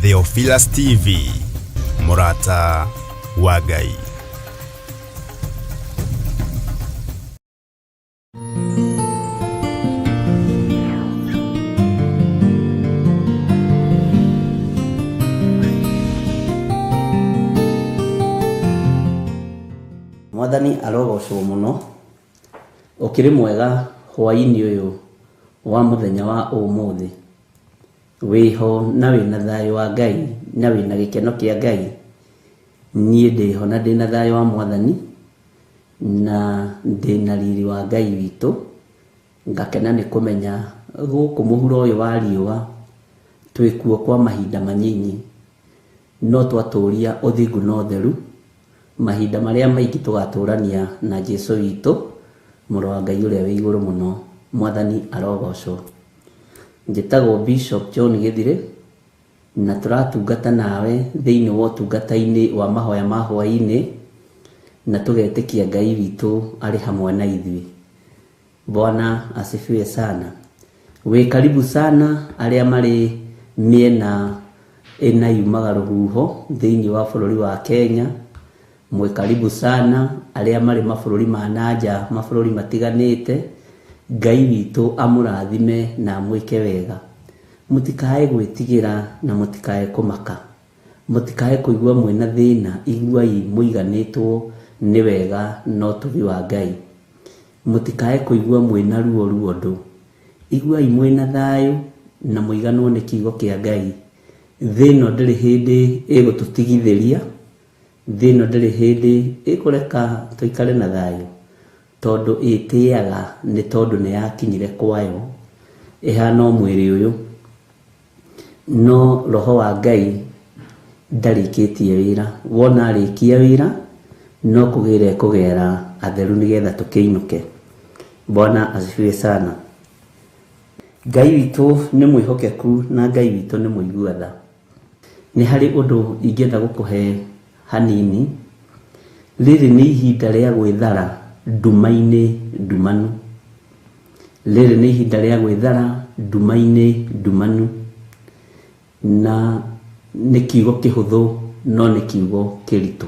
Theophilus TV, Murata wa Ngai. Mwathani arogocwo muno ukiri mwega hwaini uyu wa muthenya wa umuthi wiho na wina thayo wa Ngai na wina gikeno kia Ngai. Nie ndiho na ndina thayo wa Mwathani na ndina riri wa Ngai witu, ngakena ni kumenya guku muhuro uyu wa riua twikuo kwa mahinda manyinyi no twaturia uthingu no theru, mahinda maria maingi tugaturania na Jesu witu muro wa Ngai uria wi iguru muno. Mwathani arogocwo. Njitagwo Bishop John Githire na turatungata nawe thiini wa tungata-ini wa mahoya ma hwaini na tugetikia Ngai witu ari hamwe na ithui. Bwana asifiwe sana. We karibu sana aria mari miena ina yumaga ruhuho thiini wa bururi wa Kenya. Mwe karibu sana aria mari mabũrũri ma nanja, mabũrũri matiganite. Ngai witu amurathime na mwike wega. Mutikae gwitigira na mutikae kumaka, mutikae kuigua mwina thina, iguai muiganitwo ni wega no tugi wa Ngai. Mutikae kuigua mwina ruo ruondo, iguai mwina thayo na muiganwo ni kiugo kia Ngai. Thino ndiri hindi igututigithiria, thino ndiri hindi ikureka tuikare na thayo, tondu itiaga ni tondu ni yakinyire kwayo ihana mwiri uyu no roho wa Ngai ndarikitie wira. Wona arikia wira no kugera atheru nigetha tukiinuke. Bwana asifiwe sana. Ngai witu ni mwihokeku na Ngai witu ni muiguatha. Ni hari undu ingienda gukuhe hanini. Riri ni ihinda ria gwithara ndumaini ndumanu. Riri ni ihinda ria gwithara ndumaini ndumanu, na ni kiugo kihuthu no ni kiugo kiritu.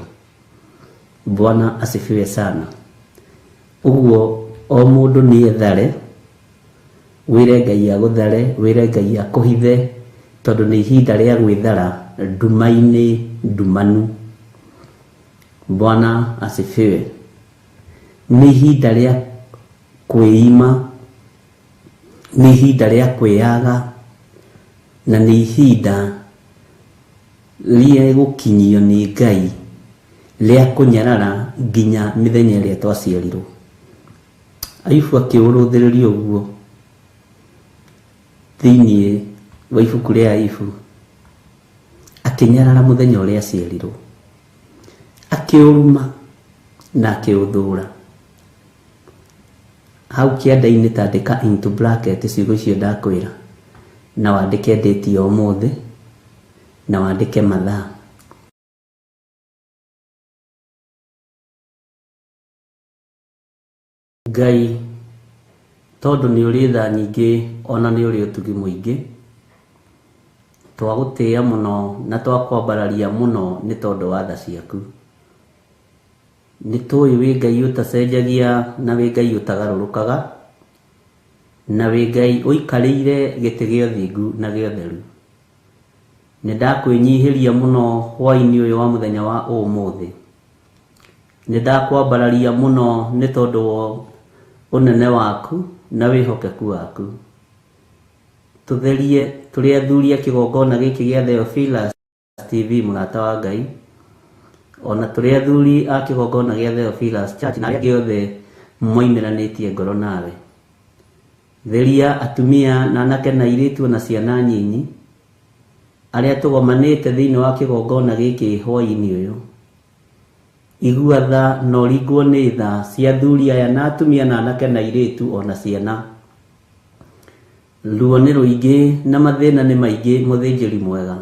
Bwana asifiwe sana. Uguo o mundu ni ethare, wire Ngai aguthare, wire Ngai akuhithe, tondu ni ihinda ria gwithara ndumaini ndumanu. Bwana asifiwe. Ni ihinda ria kwiima, ni ihinda ria kwiaga, na ni ihinda ria gukinyio ni Ngai ria kunyarara nginya mithenya iria twaciarirwo. Ayubu akiuruthiriria uguo thiini wa ibuku ria Ayubu, akinyarara muthenya uria aciarirwo, akiuruma na akiuthura. Hau kianda-ini tandika into bracket ciugo icio ndakwira, na wandike date ya umuthi na wandike mathaa. Ngai tondu ni uri tha nyingi ona ni uri utugi muingi, twagutia muno na twakwambararia muno ni tondu wa tha ciaku. Ni tui wi Ngai utacenjagia na wi Ngai utagarurukaga, na wi Ngai uikarire giti gia uthingu na gia utheru. Ni ndakwinyihiria muno hwaini uyu wa muthenya wa umuthi. Ni ndakwambararia muno ni tondu wa unene waku na wihokeku waku. Tutherie turi athuria kigongona giki gia Theophilus TV Murata wa Ngai, ona turi athuri a kigongona gia Theophilus Church na aria giothe moimiranitie ngoro nawe. Theria atumia na anake na iritu na ciana nyinyi aria tugomanite thiini wa kigongona giki hwaini uyu. Igua tha no ringwo ni tha cia athuri aya na atumia na anake na iritu ona ciana. Ruo ni ruingi na mathina ni maingi muthinjiri mwega.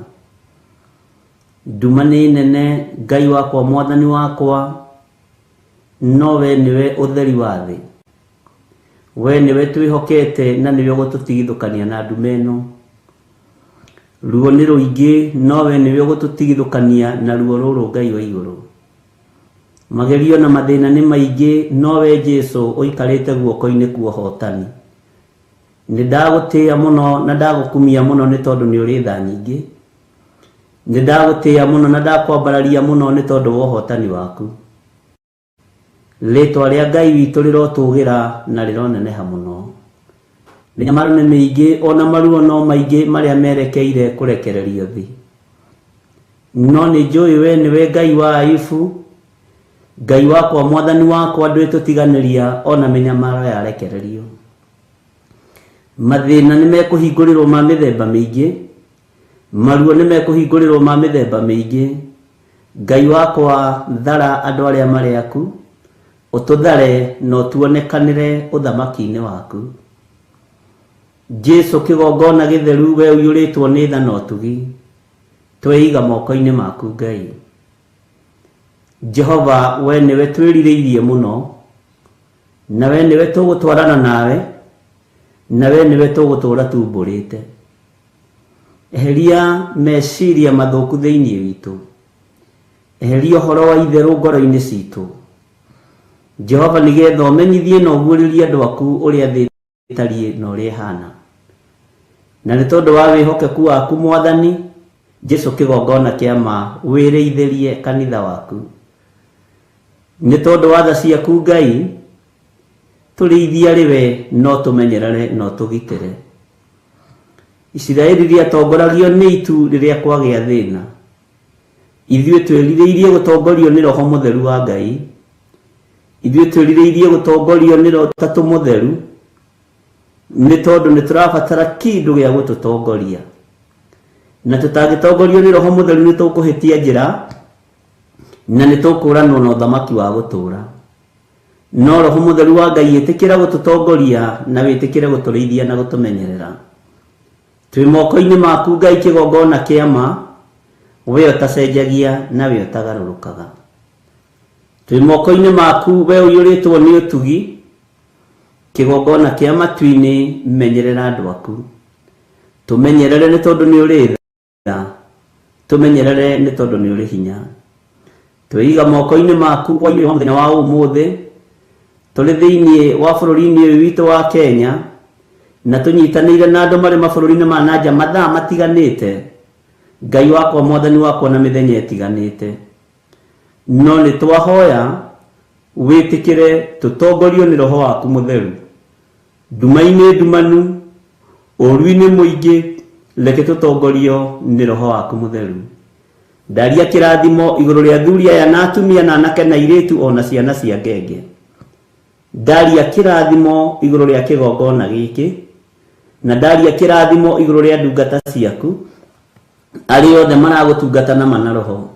Nduma ni nene Ngai wakwa Mwathani wakwa, no we niwe utheri wa thi. We niwe twihokete na niwe gututigithukania na nduma ino. ruo nĩ rũingĩ nowe nĩwe ũgũtũtigithũkania na ruo rũrũ Ngai wa igũrũ. Magerio na mathĩna nĩ maingĩ nowe Jesu ũikarĩte guoko-inĩ kwa ũhotani. Nĩ ndagũtĩĩa mũno na ndagũkumia mũno nĩ tondũ nĩ ũrĩ tha nyingĩ. Nĩ ndagũtĩĩa mũno na ndakwambararia mũno nĩ tondũ wa ũhotani waku. Rĩtwa rĩa Ngai witũ rĩrotũgĩra na rĩroneneha mũno. Mĩnyamaro nĩ mĩingĩ ona maruo no maingĩ marĩa merekeire kũrekererio thĩ. No nĩ njũĩ we nĩwe Ngai wa Ayubu, Ngai wakwa mwathani wakwa ndwĩtũtiganĩria ona mĩnyamaro yarekererio. Mathĩna nĩ mekũhingũrĩrwo ma mĩthemba mĩingĩ, maruo nĩ mekũhingũrĩrwo ma mĩthemba mĩingĩ. Ngai wakwa thara andũ arĩa marĩ aku, ũtũthare na ũtuonekanĩre ũthamaki-inĩ waku. Jesu kĩgongona gĩtheru we ũiyũrĩtwo nĩ tha na ũtugi, tweiga moko-inĩ maku Ngai. Jehova we nĩwe twĩrirĩirie mũno, na we nĩwe tũgũtwarana nawe, na we nĩwe tũgũtũra tumbũrĩte. Eheria meciria mathũku thĩinĩ witũ, eheria ũhoro wa itherũ ngoro-inĩ citũ Jehova, nĩgetha ũmenyithie na ũguũrĩrie andũ aku ũrĩa thĩ ĩtariĩ na ũrĩa ĩhana. Na nĩ tondũ wa wĩhokeku waku Mwathani Jesu kĩgongona kĩa ma, wĩrĩithĩrie kanitha waku. Nĩ tondũ wa tha ciaku Ngai, tũrĩithia rĩwe no tũmenyerere no tũgitĩre. Isiraeli rĩatongoragio nĩ itu rĩrĩa kwagĩa thĩna, ithuĩ twĩrirĩirie gũtongorio nĩ Roho Mũtheru wa Ngai. Ithuĩ twĩrirĩirie gũtongorio nĩ Roho Tatũ Mũtheru, nĩ tondũ nĩ tũrabatara kĩndũ gĩa gũtũtongoria. Na tũtangĩtongorio nĩ Roho Mũtheru nĩ tũkũhĩtia njĩra na nĩ tũkũranwo na ũthamaki wa gũtũũra. No Roho Mũtheru wa Ngai ĩtĩkĩra gũtũtongoria na wĩtĩkĩre gũtũrĩithia na gũtũmenyerera. Twĩ moko-inĩ maku Ngai kĩgongona kĩa ma, we ũtacenjagia na we ũtagarũrũkaga. Twĩ moko-inĩ maku we ũiyũrĩtwo nĩ ũtugi, kĩgongona kĩa matu-inĩ, menyerera andũ aku. Tũmenyerere nĩ tondũ nĩ ũrĩ tha, tũmenyerere nĩ tondũ nĩ ũrĩ hinya. Twĩiga moko-inĩ maku kwa inyuĩ mũthenya wa ũmũthĩ, tũrĩ thĩinĩ wa bũrũri-inĩ ũyũ witũ wa Kenya, na tũnyitanĩire na andũ marĩ mabũrũri-inĩ ma nanja mathaa matiganĩte. Ngai wakwa Mwathani wakwa na mĩthenya ĩtiganĩte, no nĩ twahoya wĩtĩkĩre tũtongorio nĩ Roho waku Mũtheru. Nduma-inĩ ndumanu, ũru-inĩ mũingĩ, reke tũtongorio nĩ Roho waku Mũtheru. Ndaria kĩrathimo igũrũ rĩa athuri aya na atumia na anake na airĩtu ona ciana cia ngenge. Ndaria kĩrathimo igũrũ rĩa kĩgongona gĩkĩ, na ndaria kĩrathimo igũrũ rĩa ndungata ciaku arĩa othe maragũtungata na mana Roho.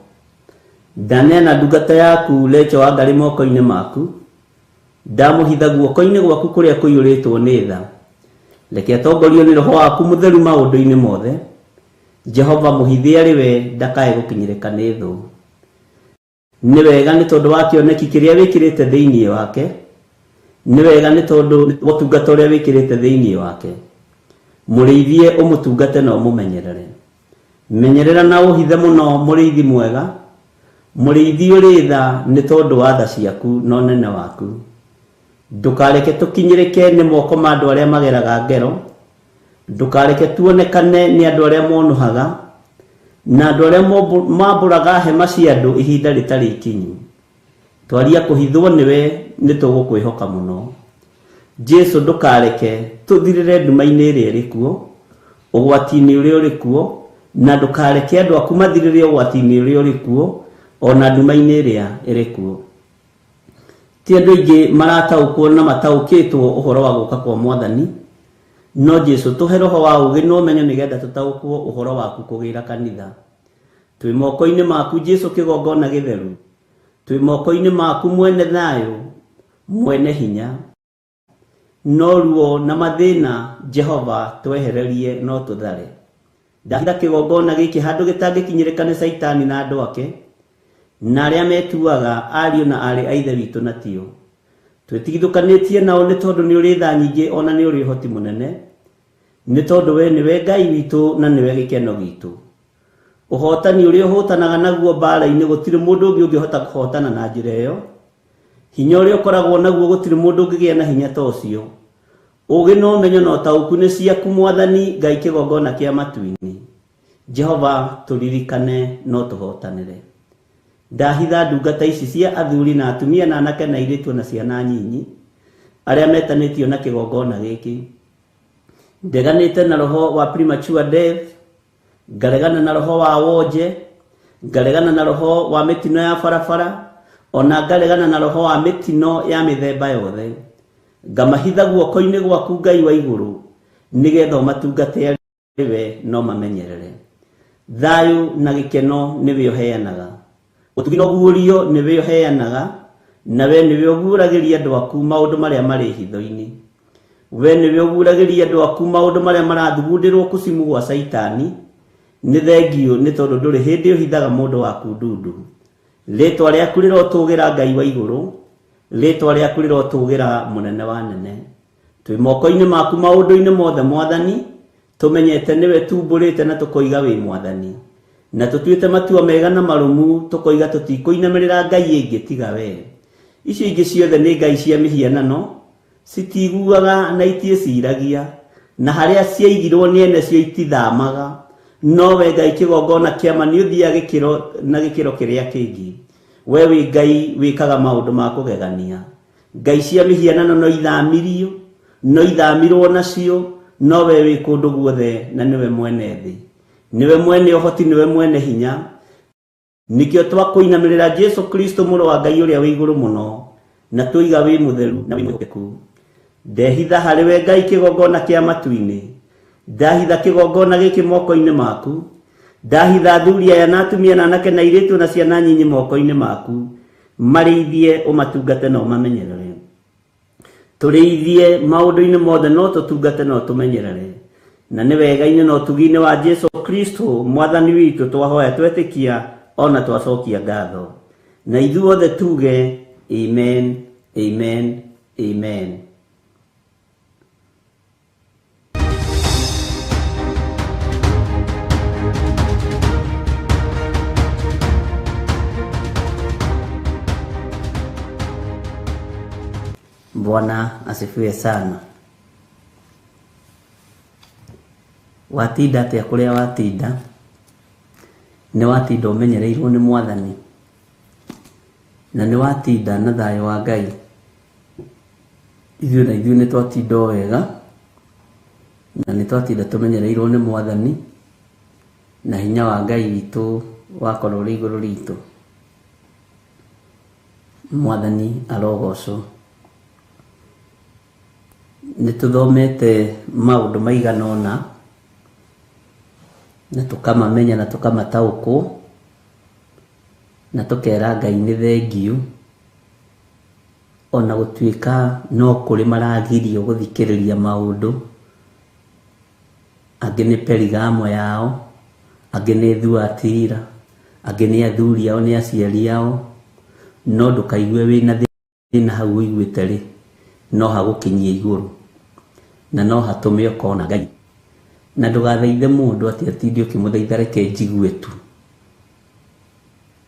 Ndaneana ndungata yaku Rachel Wangarĩ moko-inĩ maku, ndamũhitha guoko-inĩ gwaku kũrĩa kũiyũrĩtwo nĩ tha. Reke atongorio nĩ Roho waku Mũtheru maũndũ-inĩ mothe. Jehova mũhithie arĩ we ndakae gũkinyĩrĩka nĩ thũ. Nĩ wega nĩ tondũ wa kĩoneki kĩrĩa wĩkĩrĩte thĩinĩ wake, nĩ wega nĩ tondũ ũtungata ũrĩa wĩkĩrĩte thĩinĩ wake. Mũrĩithie ũmũtungate na ũmũmenyerere. Menyerera na ũhithe mũno mũrĩithi mwega, mũrĩithi ũrĩ tha nĩ tondũ wa tha ciaku na ũnene waku. Ndũkareke tũkinyĩrĩke nĩ moko ma andũ arĩa mageraga ngero, ndũkareke tuonekane nĩ andũ arĩa monuhaga na andũ arĩa mambũraga hema cia andũ ihinda rĩtarĩ ikinyu. Twaria kũhithwo nĩwe nĩ tũgũkwĩhoka mũno. Jesu ndũkareke tũthirĩre nduma-inĩ ĩrĩa ĩrĩ kuo, ũgwati-inĩ ũrĩa ũrĩ kuo, na ndũkareke andũ aku mathirĩre ũgwati-inĩ ũrĩa ũrĩ kuo ona nduma-inĩ ĩrĩa ĩrĩ kuo. Ti andũ aingĩ marataũkwo na mataũkĩtwo ũhoro wa gũka kwa Mwathani, no Jesu tũhe roho wa ũũgĩ na ũmenyo nĩgetha tũtaũkwo ũhoro waku kũgĩra kanitha. Twĩ moko-inĩ maku Jesu kĩgongona gĩtheru, twĩ moko-inĩ maku mwene thayũ, mwene hinya. No ruo na mathĩna Jehova twehererie no tũthare. Ndahitha kĩgongona gĩkĩ handũ gĩtangĩkinyĩrĩka nĩ Saitani na andũ ake, na arĩa metuaga ariũ na arĩ a Ithe witũ na tio. Twĩtigithũkanĩtie nao nĩ tondũ nĩ ũrĩ tha nyingĩ ona nĩ ũrĩ ũhoti mũnene, nĩ tondũ we nĩwe Ngai witũ na nĩwe gĩkeno gitũ. Ũhotani ũrĩa ũhotanaga naguo mbara-inĩ gũtirĩ mũndũ ũngĩ ũngĩhota kũhotana na njĩra ĩyo. Hinya ũrĩa ũkoragwo naguo gũtirĩ mũndũ ũngĩgĩa na hinya ta ũcio. Ũgĩ na ũmenyo na ũtaũku nĩ ciaku Mwathani Ngai kĩgongona kĩa matu-inĩ. Jehova tũririkane no tũhotanĩre. Ndahitha ndungata ici cia athuri na atumia na anake na airĩtu na ciana nyinyi arĩa metanĩtio na kĩgongona gĩkĩ. Ndeganĩte na roho wa premature death, ngaregana na roho wa wonje, ngaregana na roho wa mĩtino ya barabara, ona ngaregana na roho wa mĩtino ya mĩthemba yothe. Ngamahitha guoko-inĩ gwaku Ngai wa igũrũ, nĩgetha ũmatungate we no mamenyerere. Thayũ na gĩkeno nĩwe ũheanaga. Ũtugi na ũguũrio nĩwe ũheanaga, na we nĩwe ũguũragĩria andũ aku maũndũ marĩa marĩ hitho-inĩ. We nĩwe ũguũragĩria andũ aku maũndũ marĩa marathugundĩrwo kusimu gwa Saitani. Nĩ thengio nĩ tondũ ndũrĩ hĩndĩ ũhithaga mũndũ waku ndundu. Rĩtwa rĩaku rĩrotũgĩra Ngai wa igũrũ, rĩtwa rĩaku rĩrotũgĩra mũnene wa nene. Twĩ moko-inĩ maku maũndũ-inĩ mothe Mwathani, tũmenyete nĩwe tumbũrĩte na tũkoiga wĩ Mwathani. Na tũtuĩte matua mega na marũmu tũkoiga tũtikũinamĩrĩra Ngai ĩngĩ tiga we. Icio ingĩ ciothe nĩ ngai cia mĩhianano, citiguaga na itiĩciragia, na harĩa ciaigirwo nĩ ene cio itithamaga. No we Ngai kĩgongona kĩama nĩ ũthiaga gĩkĩro kĩrĩa kĩngĩ. We wĩ Ngai wĩkaga maũndũ ma kũgegania. Ngai cia mĩhianano no ithamirio, no ithamirwo nacio, no we wĩ kũndũ guothe na nĩwe mwene thĩ. Nĩwe mwene ũhoti, nĩwe mwene hinya. Nikĩo twakũinamĩrĩra Jesu Kristo mũrũ wa Ngai ũrĩa wĩ igũrũ mũno, na tũiga wĩ mũtheru na wĩ mwĩhokeku. Ndehitha harĩ we Ngai kĩgongona kĩa matu-inĩ. Ndahitha kĩgongona gĩkĩ moko-inĩ maku. Ndahitha athuri aya na atumia na anake na airĩtu na ciana nyinyi moko-inĩ maku. Marĩithie ũmatungate na ũmamenyerere. Tũrĩithie maũndũ-inĩ mothe no tũtungate no tũmenyerere. Na nĩ wega-inĩ na ũtugi-inĩ wa Jesu Kristo Mwathani witũ twahoya twetĩkia ona twacokia ngatho. Na ithuothe tuge amen, amen, amen. Bwana asifiwe sana. Watinda atĩa kũrĩa watinda, nĩ watinda ũmenyereirwo nĩ Mwathani, na nĩ watinda na thayũ wa Ngai. Ithuĩ nĩ twatinda wega, na nĩ twatinda tũmenyereirwo nĩ Mwathani, na hinya wa Ngai witũ wakorwo ũrĩ igũrũ ritũ. Mwathani arogocwo. Nĩ tũthomete maũndũ maigana ũna, na tũkamamenya na tũkamataũkwo, na tũkera Ngai nĩ thengio, ona gũtuĩka no kũrĩ maragirio gũthikĩrĩria maũndũ. Angĩ nĩ Perigamo yao, angĩ nĩ Thuatira, angĩ nĩ athuri ao nĩ aciari ao. No ndũkaigue wĩna thĩna hau ũiguĩte rĩ, no hagũkinyie igũrũ, na no hatũme ũkona Ngai. Na ndũgathaithe mũndũ atĩ atinde ũkĩmũthaitha reke njigue tu.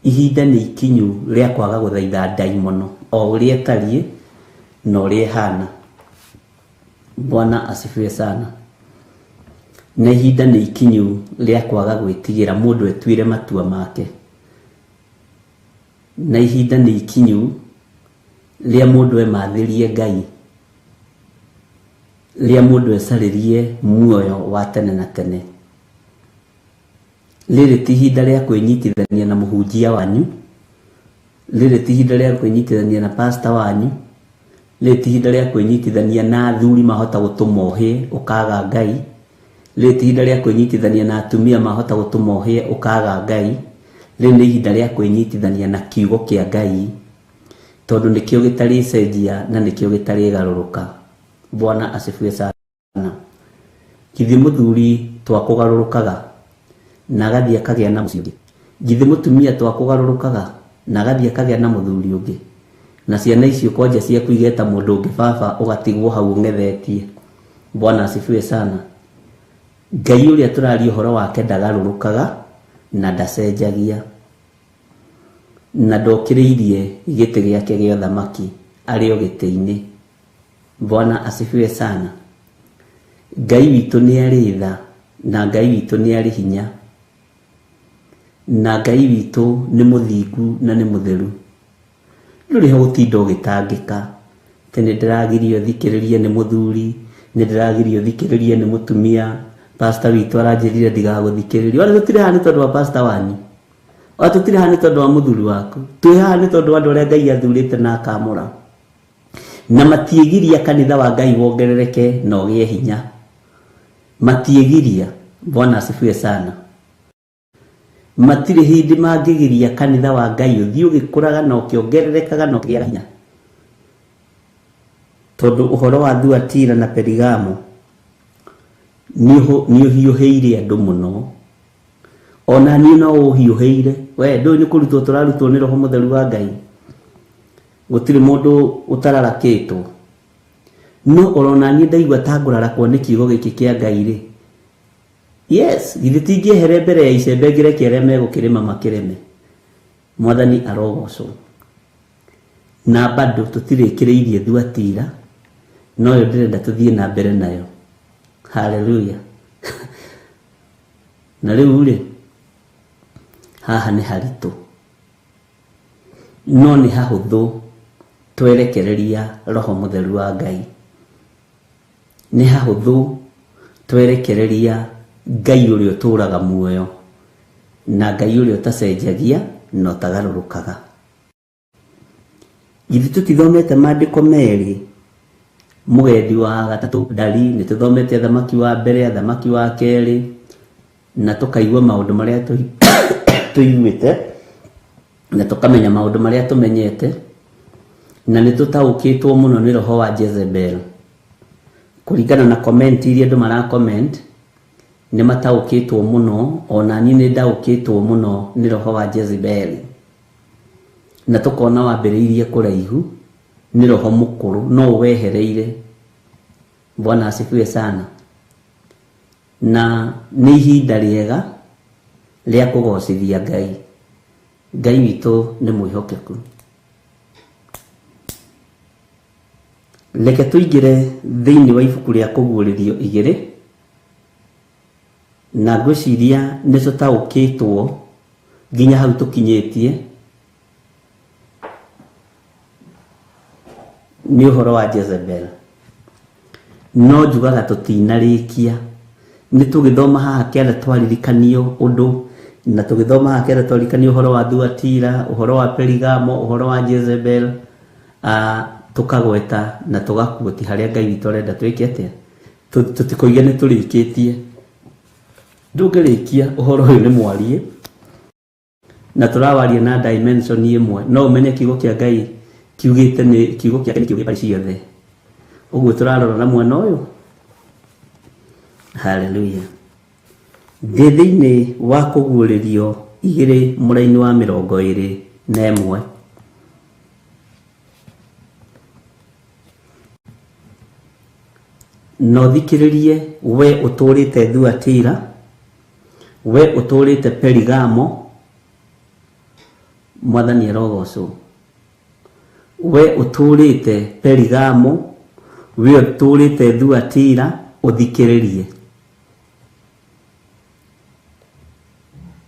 Ihinda nĩ ikinyu rĩa kwaga gũthaitha ndaimono o ũrĩa ĩtariĩ na ũrĩa ĩhana. Bwana asifiwe sana. Na ihinda nĩ ikinyu rĩa kwaga gwĩtigĩra mũndũ etuire matua make. Na ihinda nĩ ikinyu rĩa mũndũ emathĩrie Ngai, rĩa mũndũ ecarĩrie muoyo wa tene na tene. Rĩrĩ ti ihinda rĩa kwĩnyitithania na mũhunjia wanyu, rĩrĩ ti ihinda rĩa kwĩnyitithania na pastor wanyu, rĩrĩ ti ihinda rĩa kwĩnyitithania na athuri mahota gũtũma ũhĩe ũkaga Ngai, rĩrĩ ti ihinda rĩa kwĩnyitithania na atumia mahota gũtũma ũhĩe ũkaga Ngai. Rĩrĩ nĩ ihinda rĩa kwĩnyitithania na kiugo kĩa Ngai, tondũ nĩkĩo gĩtarĩ cenjia na nĩkĩo gĩtarĩ garũrũka. Bwana asifiwe sana. Githĩ mũthuri twakũgarũrũkaga na agathiĩ akagĩa na mũciĩ ũngĩ? Githĩ mũtumia twakũgarũrũkaga na agathiĩ akagĩa na mũthuri ũngĩ? Na ciana icio kwanja ciaku igeta mũndũ ũngĩ baba ũgatigwo hau ũng'ethetie. Bwana asifiwe sana. Ngai uria turari uhoro wake ndagarurukaga na ndacenjagia, na ndokiriirie giti giake gĩa thamaki ari o giti-ini. Bwana asifiwe sana. Ngai witu ni ari tha, na Ngai witu ni ari hinya, na Ngai witu ni muthingu na ni mutheru. Nduri ho gutinda ugitangika tene ndiragirio thikiririe ni muthuri, ni ndiragirio thikiririe ni mutumia. Pastor witu aranjirire ndigaguthikiririe. Wala tutire hani tondu wa pastor wanyu, wa tutire hani tondu wa muthuri waku, twi hani tondu wa andu aria Ngai athurite na akamura, na matiegiria kanitha wa Ngai wongerereke na ugie hinya. Matiegiria. Bwana asifiwe sana. Matire hindi mangigiria kanitha wa Ngai uthii ugikuraga na ukiongererekaga na ugia hinya. Tondu uhoro wa Thuatira na Perigamo ni uhiuheire andu muno, ona ni no uhiuheire we ndu ni kurutwo turarutwo ni Roho Mutheru wa Ngai. Gutire mundu utararakitwo no orona ni ndaigua tangurarakwo ni kiugo giki kia Ngai ri. Yes, githitingiehere mbere ya icembe ngireke aria megukirima makireme. Mwathani arogocwo. Na bado tutirikireirie Thuatira, no yo ndirenda tuthie na mbere nayo. Hallelujah. Na riu ri haha ni haritu, no ni hahuthu twerekereria Roho Mutheru wa Ngai. Ni hahuthu twerekereria Ngai uria uturaga muoyo, na Ngai uria utacenjagia na utagarurukaga. Ithu tutithomete maandiko meri, mugendi wa gatatu ndari, ni tuthomete thamaki wa mbere, thamaki wa keri, na tukaigua maundu maria tuiguite, na tukamenya maundu maria tumenyete, na ni tutaukitwo muno ni roho wa Jezebel. Kuringana na comment iria andu mara comment, ni mataukitwo muno, ona ni ndaukitwo muno ni roho wa Jezebel. Na tukona wambiriirie kuraihu ni roho mukuru no wehereire. Bwana asifiwe sana. Na ni ihinda riega ria kugocithia Ngai. Ngai witu ni mwihokeku. Leke tuingire thiini wa ibuku ria kuguririo 2, na ngwiciria ni tutaukitwo nginya hau tukinyitie ni uhoro wa Jezebel. No njugaga tutinarikia, ni tugithoma haha kianda twaririkanio undu, na tugithoma haha kianda twaririkanio uhoro wa Thuatira, uhoro wa Perigamo, uhoro wa Jezebel, tukagweta na tugakuoti haria Ngai witu arenda twikete. Tutikoige ni turikitie. Ndungirikia uhoro uyu ni mwarie, na turawaria na dimension imwe, no umenye kiugo kia Ngai kiugite ni kiugo kia Ngai kiuge pari ciothe. Uguo turarora na mwana uyu. Hallelujah. Thiini wa kuguririo 2 muraini wa 21. No thikiririe we uturite Thuatira, we uturite Perigamo, Mwathani arogocwo. We uturite Perigamo, we uturite Thuatira, uthikiririe.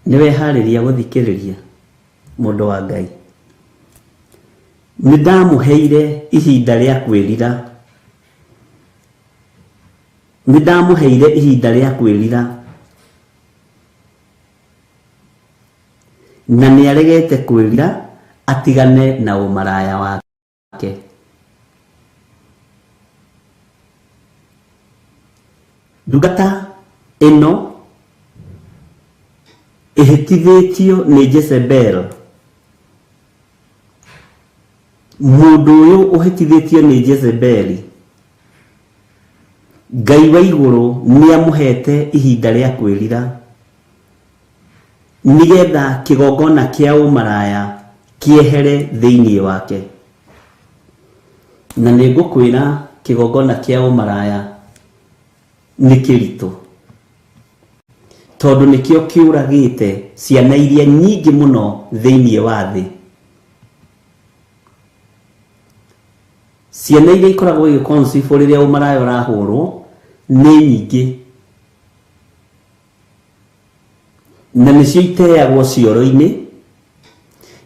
Niwe hariria guthikiriria mundu wa Ngai. Nidamuheire ihinda ria kwirira. Nidamuheire ihinda ria kwirira, na ni aregete kwirira atigane na umaraya wake. Ndungata ino ihitithitio ni Jezebel. Mundu uyu uhitithitio ni Jezebel, Ngai wa iguru ni amuhete ihinda ria kwirira, nigetha kigongona kia umaraya kiehere thiini wake. Na nigukwira kigongona kia umaraya ni kiritu. tondu nikio kiuragite ciana iria nyingi muno thiini wa thi. Ciana iria ikoragwo igikonsifo riria umarayo urahurwo ni nyingi, na nicio iteagwo cioro-ini,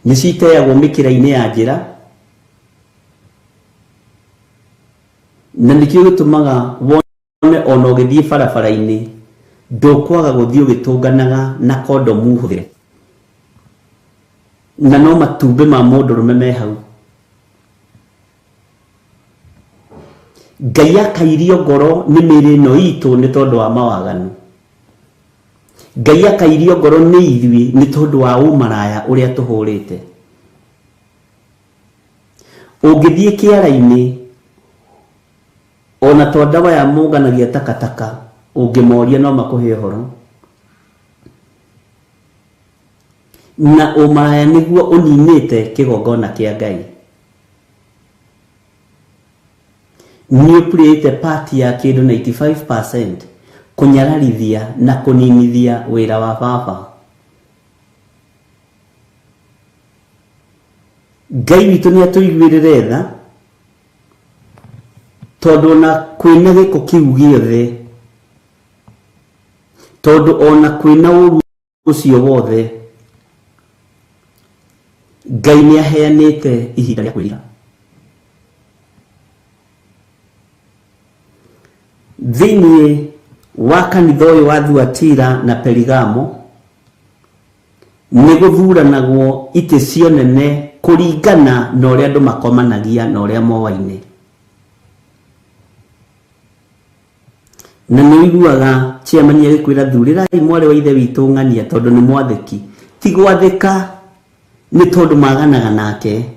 nicio iteagwo mikira-ini ya njira, na nikio gitumaga wone ona ugithie barabara-ini ndukwaga guthii ugitunganaga na kondomu huthire, na no matumbi ma mundurume me hau. Ngai akairio ngoro ni miri no itu ni tondu wa mawaganu. Ngai akairio ngoro ni ithui ni tondu wa umaraya uria tuhurite. Ungithie kiara-ini ona tondawa ya muganagia takataka ungimoria no makuhe horo, na umaraya niguo uninite kigongona kia Ngai. Ni upurite party ya kindu 95% kunyararithia na kuninithia wira wa baba. Ngai witu ni atuiguirire tha tondu na kwina giko kiu giothe, tondu ona kwina uru ucio wothe Ngai ni aheanite ihinda ria kwirira. Thiini wa kanitha uyu wa Thuatira na Perigamo ni guthuranagwo ite cionene kuringana na uria andu makomanagia na uria mowaine. Na ni wiguaga chairman agikwira thurirai mwari wa ithe witu ng'ania tondu ni mwathiki. Ti gwathika, ni tondu maganaga nake.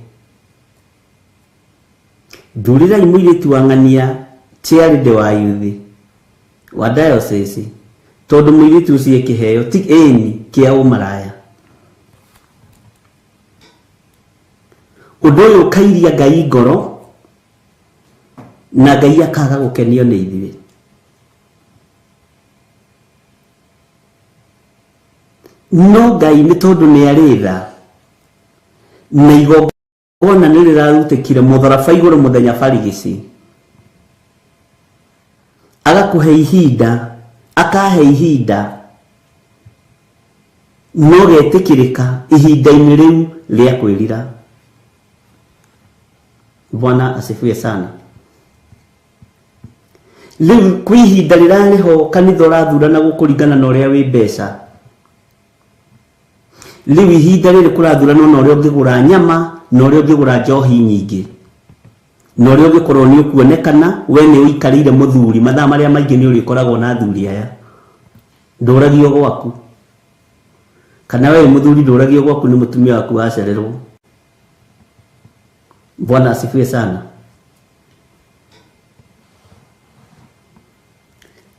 Thurirai muiritu wa ng'ania chairde wa yuthi wa diocese tondu muiritu ucio kiheo ti eni kia umaraya. Undu uyu kairia Ngai ngoro na Ngai akaga gukenio ni ithuĩ. No Ngai ni tondu ni aritha na igongona ni rirarutikire mutharaba iguru muthenya barigici, agakuhe ihinda, akahe ihinda, no getikirika ihinda-ini riu ria kwirira. Bwana asifiwe sana. Riu kwi ihinda rirariho kanitha urathurana gukuringana na uria wi mbeca. Riu ihinda riri kurathurana na uria ungigura nyama, na uria ungigura njohi nyingi, na uria ungikorwo ni ukuonekana we ni uikarire muthuri mathaa maria maingi ni urikoragwo na athuri aya. Nduragio gwaku kana we muthuri nduragio gwaku ni mutumia waku wacererwo. Bwana asifiwe sana.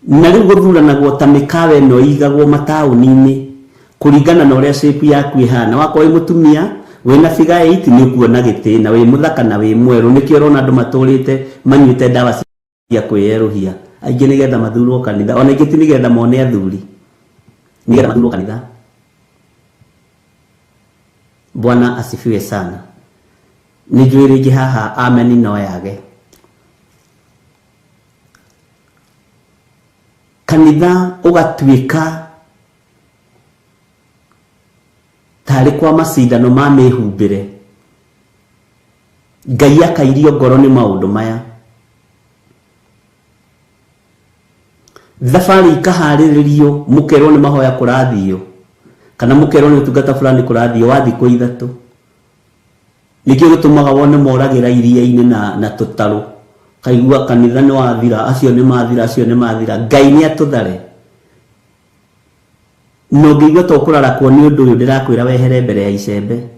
Na riu guthuranagwo ta mikawe no igagwo matauni-ini kuringana na uria shape yaku ihana. Wakorwo wi mutumia wina figure 8 ni ukuona giti, na wi muthaka na wi mweru nikio urona andu maturite manyuite dawa cia kwiyeruhia. Aingi ni getha mathurwo kanitha, ona ingi ti ni getha mone athuri, ni getha mathurwo kanitha. Bwana asifiwe sana. Ni njwirigi haha amen no yage. Kanitha ugatuika tari kwa macindano ma mihumbire. Ngai akairio ngoro ni maundu maya. Thabari ikahariririo, mukerwo ni mahoya kurathio, kana mukerwo ni utungata fulani kurathio wa thikũ 3. Nikio gitumaga wone moragira iria-ini na tutaru. Kaigua kanitha ni wathira, acio ni mathira, acio ni mathira. Ngai ni atuthare. No ngigwa to kurarakwo ni undu uyu ndirakwira wehere mbere ya icembe.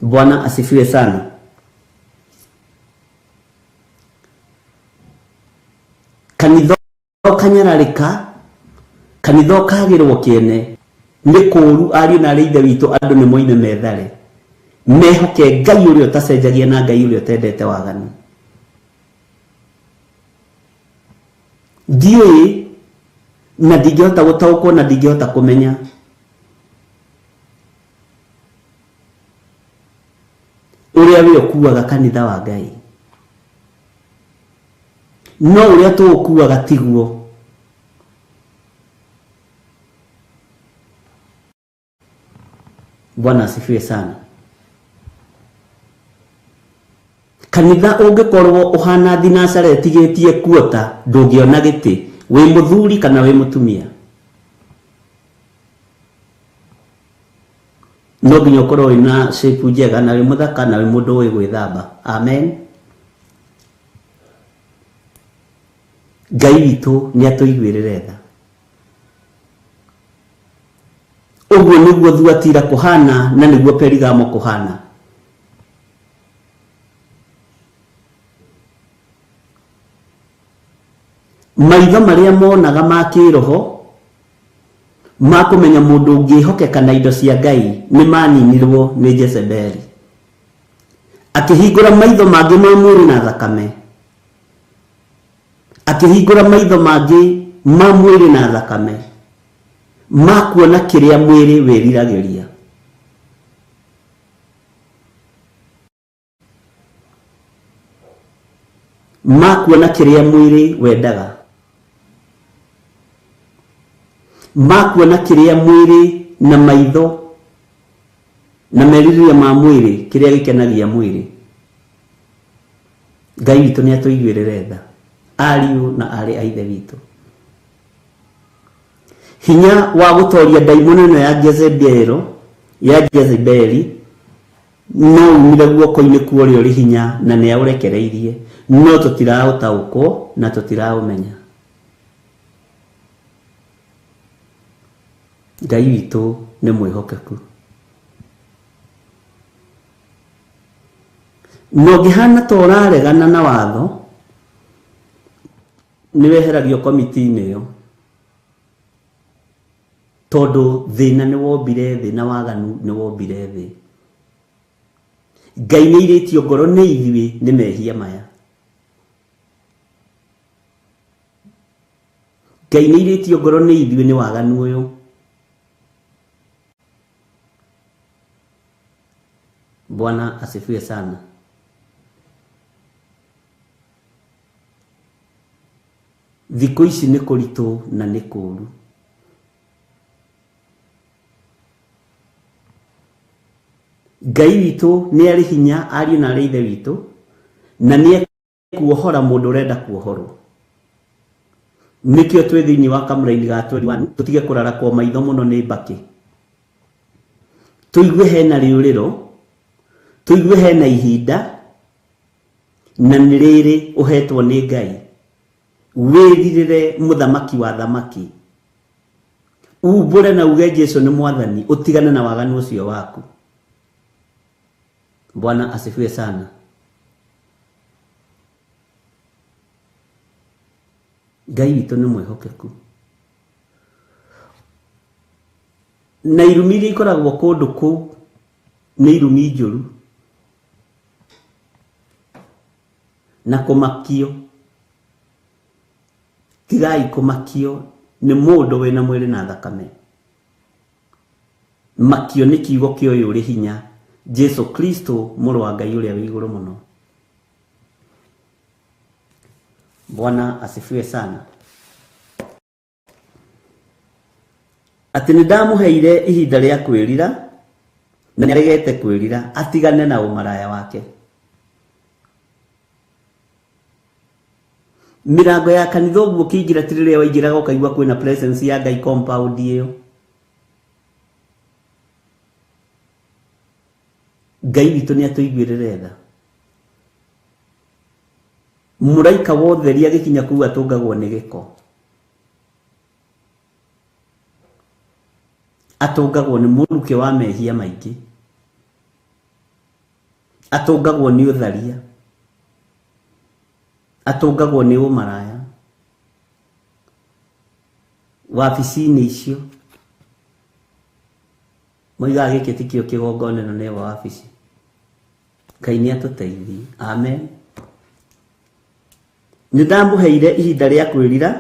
Bwana asifiwe sana. Kanitha kanyararika, kanitha kagirwo kiene ni kuru ari na ithe witu andu ni moine methare. Mehoke Ngai uria utacenjagia na Ngai uria utendete waganu. Ndiui na ndingĩhota gũtaũkwo na ndingĩhota kũmenya. Ũrĩa we ũkuaga kanitha wa Ngai no ũrĩa tũũkuaga tiguo. Bwana asifiwe sana. Kanitha ũngĩkorwo ũhana thinasara etigĩtie kuota ndũngĩona gĩtĩ, wĩ mũthuri kana wĩ mũtumia. No nginya ũkorwo wĩna shape njega na wĩ mũthaka na wĩ mũndũ ũĩ gwĩthamba. Amen. Ngai witũ nĩ atũiguĩrĩre tha. Ũguo nĩguo Thuatira kũhana na nĩguo Perigamo kũhana. Maitho marĩa monaga ma kĩroho ma kũmenya mũndũ ũngĩhokeka na indo cia Ngai nĩ maninirwo nĩ Jezebeli. Akĩhingũra maitho mangĩ ma mwĩrĩ na thakame. Akĩhingũra maitho mangĩ ma mwĩrĩ na thakame ma kuona kĩrĩa mwĩrĩ wĩriragĩria. Ma kuona kĩrĩa mwĩrĩ wendaga. Ma kuona kĩrĩa mwĩrĩ na maitho na merirĩria ma mwĩrĩ kĩrĩa gĩkenagia mwĩrĩ. Ngai witũ nĩ atũiguĩrĩre tha, ariũ na arĩ a ithe witũ. Hinya wa gũtoria ndaimono ĩno ya Jezebeli no umire guoko-inĩ kwa ũrĩa ũrĩ hinya na nĩ aũrekereirie, no tũtiraũtaũkwo na tũtiraũmenya. Ngai witũ nĩ mwĩhokeku. No ngĩhana ta ũraregana na watho nĩ weheragio komiti-inĩ ĩyo, tondũ thĩna nĩ wombire thĩ na waganu nĩ wombire thĩ. Ngai nĩ airĩtio ngoro nĩ ithuĩ nĩ mehia maya. Ngai nĩ airĩtio ngoro nĩ ithuĩ nĩ waganu ũyũ. Bwana asifiwe sana. Thikũ ici nĩ kũritũ na nĩ kũũru. Ngai witũ nĩ arĩ hinya, ariũ na arĩ ithe witũ, na nĩ ekuohora mũndũ ũrenda kuohorwo. Nĩkĩo twĩ thĩinĩ wa kamũra-inĩ ga 21 tũtige kũrarakwo maitho mũno nĩ mbakĩ. Tũigue hena rĩũrĩro, tũigue hena ihinda, na nĩ rĩrĩ ũhetwo nĩ Ngai. Wĩrirĩre mũthamaki wa thamaki. Umbũre na uge Jesũ nĩ mwathani, ũtigane na waganu ũcio waku. Bwana asifiwe sana. Ngai witũ nĩ mwĩhokeku. Na irumi iria ikoragwo kũndũ kũu nĩ irumi njũru na kũmakio. Tigai kũmakio nĩ mũndũ wĩna mwĩrĩ na thakame. Makio nĩ kiugo kĩa ũyũ ũrĩ hinya, Jesũ Kristo mũrũ wa Ngai ũrĩa wĩ igũrũ mũno. Bwana asifiwe sana. Atĩ nĩ ndamũheire ihinda rĩa kwĩrira na nĩaregete kwĩrira, atigane na ũmaraya wake. Mirango ya kanitha ũguo kĩingĩra ti rĩrĩa waingĩraga ũkaigua kwĩna presence ya Ngai compound ĩyo. Ngai witũ nĩ atũiguĩrĩre tha. Mũraika wa ũtheri agĩkinya kũu atũngagwo nĩ gĩko. Atũngagwo nĩ mũrukĩ wa mehia maingĩ. Atũngagwo nĩ ũtharia. Atũngagwo nĩ ũmaraya. Wabici-inĩ icio moigaga gĩkĩ ti kĩo kĩgongona ĩno nĩ wabici. Ngai nĩ atũteithie. Amen. Nĩ ndamũheire ihinda rĩa kwĩrira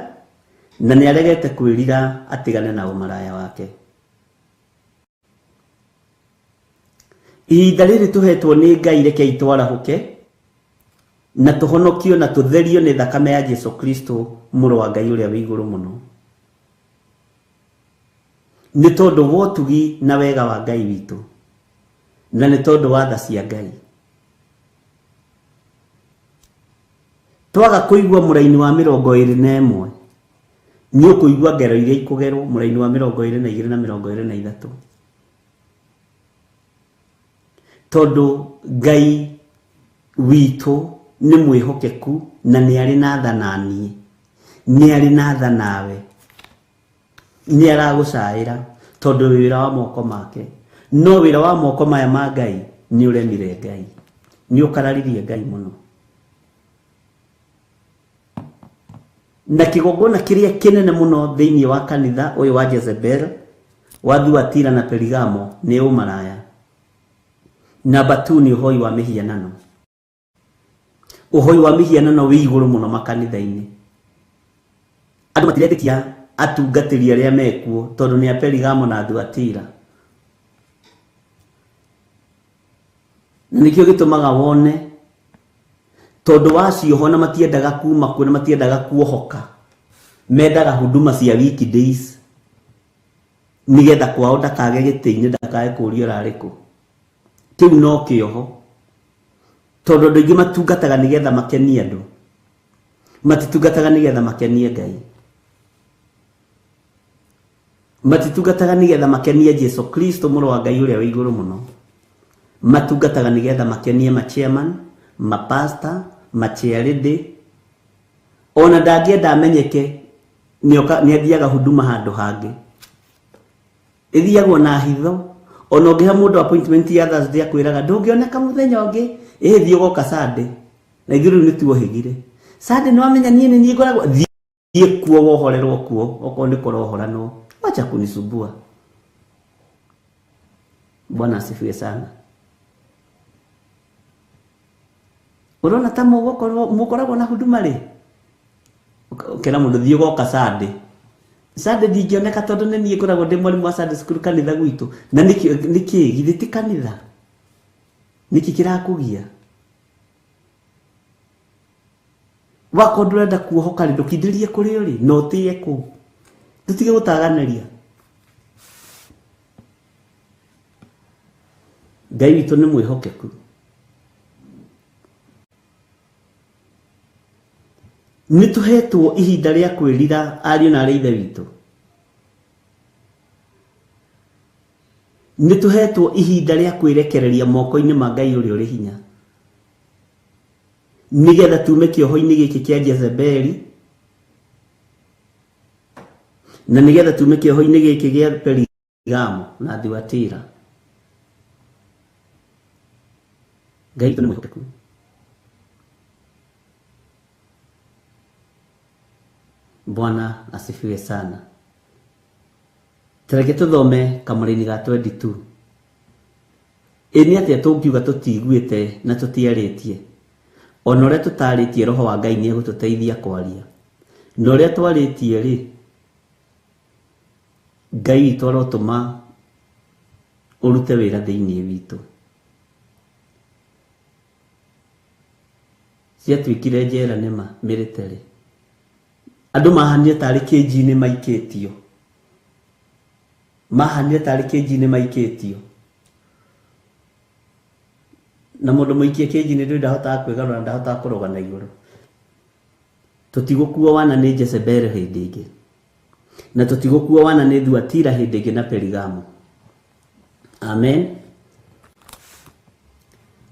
na nĩ aregete kwĩrira atigane na ũmaraya wake. Ihinda rĩrĩ tũhetwo nĩ Ngai rekei twarahũke na tũhonokio na tũtherio nĩ thakame ya Jesu Kristo mũrũ wa Ngai ũrĩa wĩ igũrũ mũno. Nĩ tondũ wa ũtugi na wega wa Ngai witũ na nĩ tondũ wa tha cia Ngai. Twaga kũigua mũraini wa 21 nĩ ũkũigua ngero iria ikũgerwo mũraini wa 22 na 23. Tondũ Ngai witũ nĩ mwĩhokeku na nĩ arĩ na tha naniĩ, nĩ arĩ na tha nawe, nĩ aragũcaĩra tondũ wĩra wa moko make. No wĩra wa moko maya ma Ngai nĩ ũremire Ngai, nĩ ũkararirie Ngai mũno. Na kĩgongona kĩrĩa kĩnene mũno thĩinĩ wa kanitha ũyũ wa Jezebel, wa Thuatira na Perigamo nĩ ũmaraya. Namba 2 nĩ ũhoi wa mĩhianano. Ũhoi wa mĩhianano wĩ igũrũ mũno makanitha-inĩ. Andũ matiretĩkia atungatĩri arĩa mekuo tondũ nĩ a Perigamo na Thuatira. Nĩkĩo gĩtũmaga wone tondũ wacioho na matiendaga kuma kuo na matiendaga kuohoka, mendaga huduma cia weekdays nigetha kwao ndakage gĩtĩ-inĩ, ndakae kũũrio rarĩkũ. Kĩu no kĩoho, tondũ andũ aingĩ matungataga nigetha makenie andũ, matitungataga nigetha makenie Ngai, matitungataga nigetha makenie Jesu Kristo mũrũ wa Ngai ũrĩa wĩ igũrũ mũno. Matungataga nigetha makenie ma-chairman, ma-pastor, ma-chairlady. Ona ndangĩenda amenyeke nĩ athiaga huduma handũ hangĩ, ĩthiagwo na hitho. Ona ũngĩhe mũndũ appointment ya Thursday akwĩraga ndũngĩoneka mũthenya ũngĩ, thiĩ ũgoka Sunday. Na ithuĩ rĩu nĩ tuohĩgire Sunday, nĩ wamenya niĩ ngoragwo thiĩ kuo wohorerwo kuo, okorwo nĩ kũrohoranwo. Wacha kunisumbua. Bwana asifiwe sana. Urona ta mũkoragwo na huduma rĩ, ũkĩra mũndũ thiĩ ũgoka Sunday. Sunday ndingĩoneka tondũ nĩ niĩ ngoragwo ndĩ mwarimu wa Sunday school kanitha gwitũ. Na nĩkĩ githĩ ti kanitha? Nĩkĩ kĩrakũgia? Wakorwo ndũrenda kuohoka rĩ, ndũkindĩrie kũrĩ ũrĩ na ũtĩye kũu. Tũtige gũtaganĩria. Ngai witũ nĩ mwĩhokeku. Nĩ tũhetwo ihinda rĩa kwĩrira ariũ na arĩ ithe witũ. Nĩ tũhetwo ihinda rĩa kwĩrekereria moko-inĩ ma Ngai ũrĩa ũrĩ hinya, nigetha tume kĩoho-inĩ gĩkĩ kĩa Jezebeli, na nigetha tume kĩoho-inĩ gĩkĩ gĩa Perigamo na Thuatira. Ngai witũ nĩ mwĩhokeku. Bwana asifiwe sana. Tareke tuthome kamũraini ga 22. Nĩ atĩa tũngiuga tũtiguĩte na tũtiarĩtie? Ona ũrĩa tũtarĩtie Roho wa Ngai nĩ egũtũteithia kwaria. Na ũrĩa twarĩtie rĩ, Ngai witũ arotũma ũrute wĩra thĩinĩ witũ. Ciatuĩkire njera nĩma military. Andũ mahanire tarĩ kĩnji-inĩ maikĩtio. Mahanire tarĩ kĩnji-inĩ maikĩtio. Na mũndũ mũikie kĩnji-inĩ ndũrĩ ndahotaga kwĩgarũra, ndahotaga kũrũga na igũrũ. Tũtigũkuo wana nĩ Jezebel hĩndĩ ĩngĩ. Na tũtigũkuo wana nĩ Thuatira hĩndĩ ĩngĩ na Perigamo. Amen.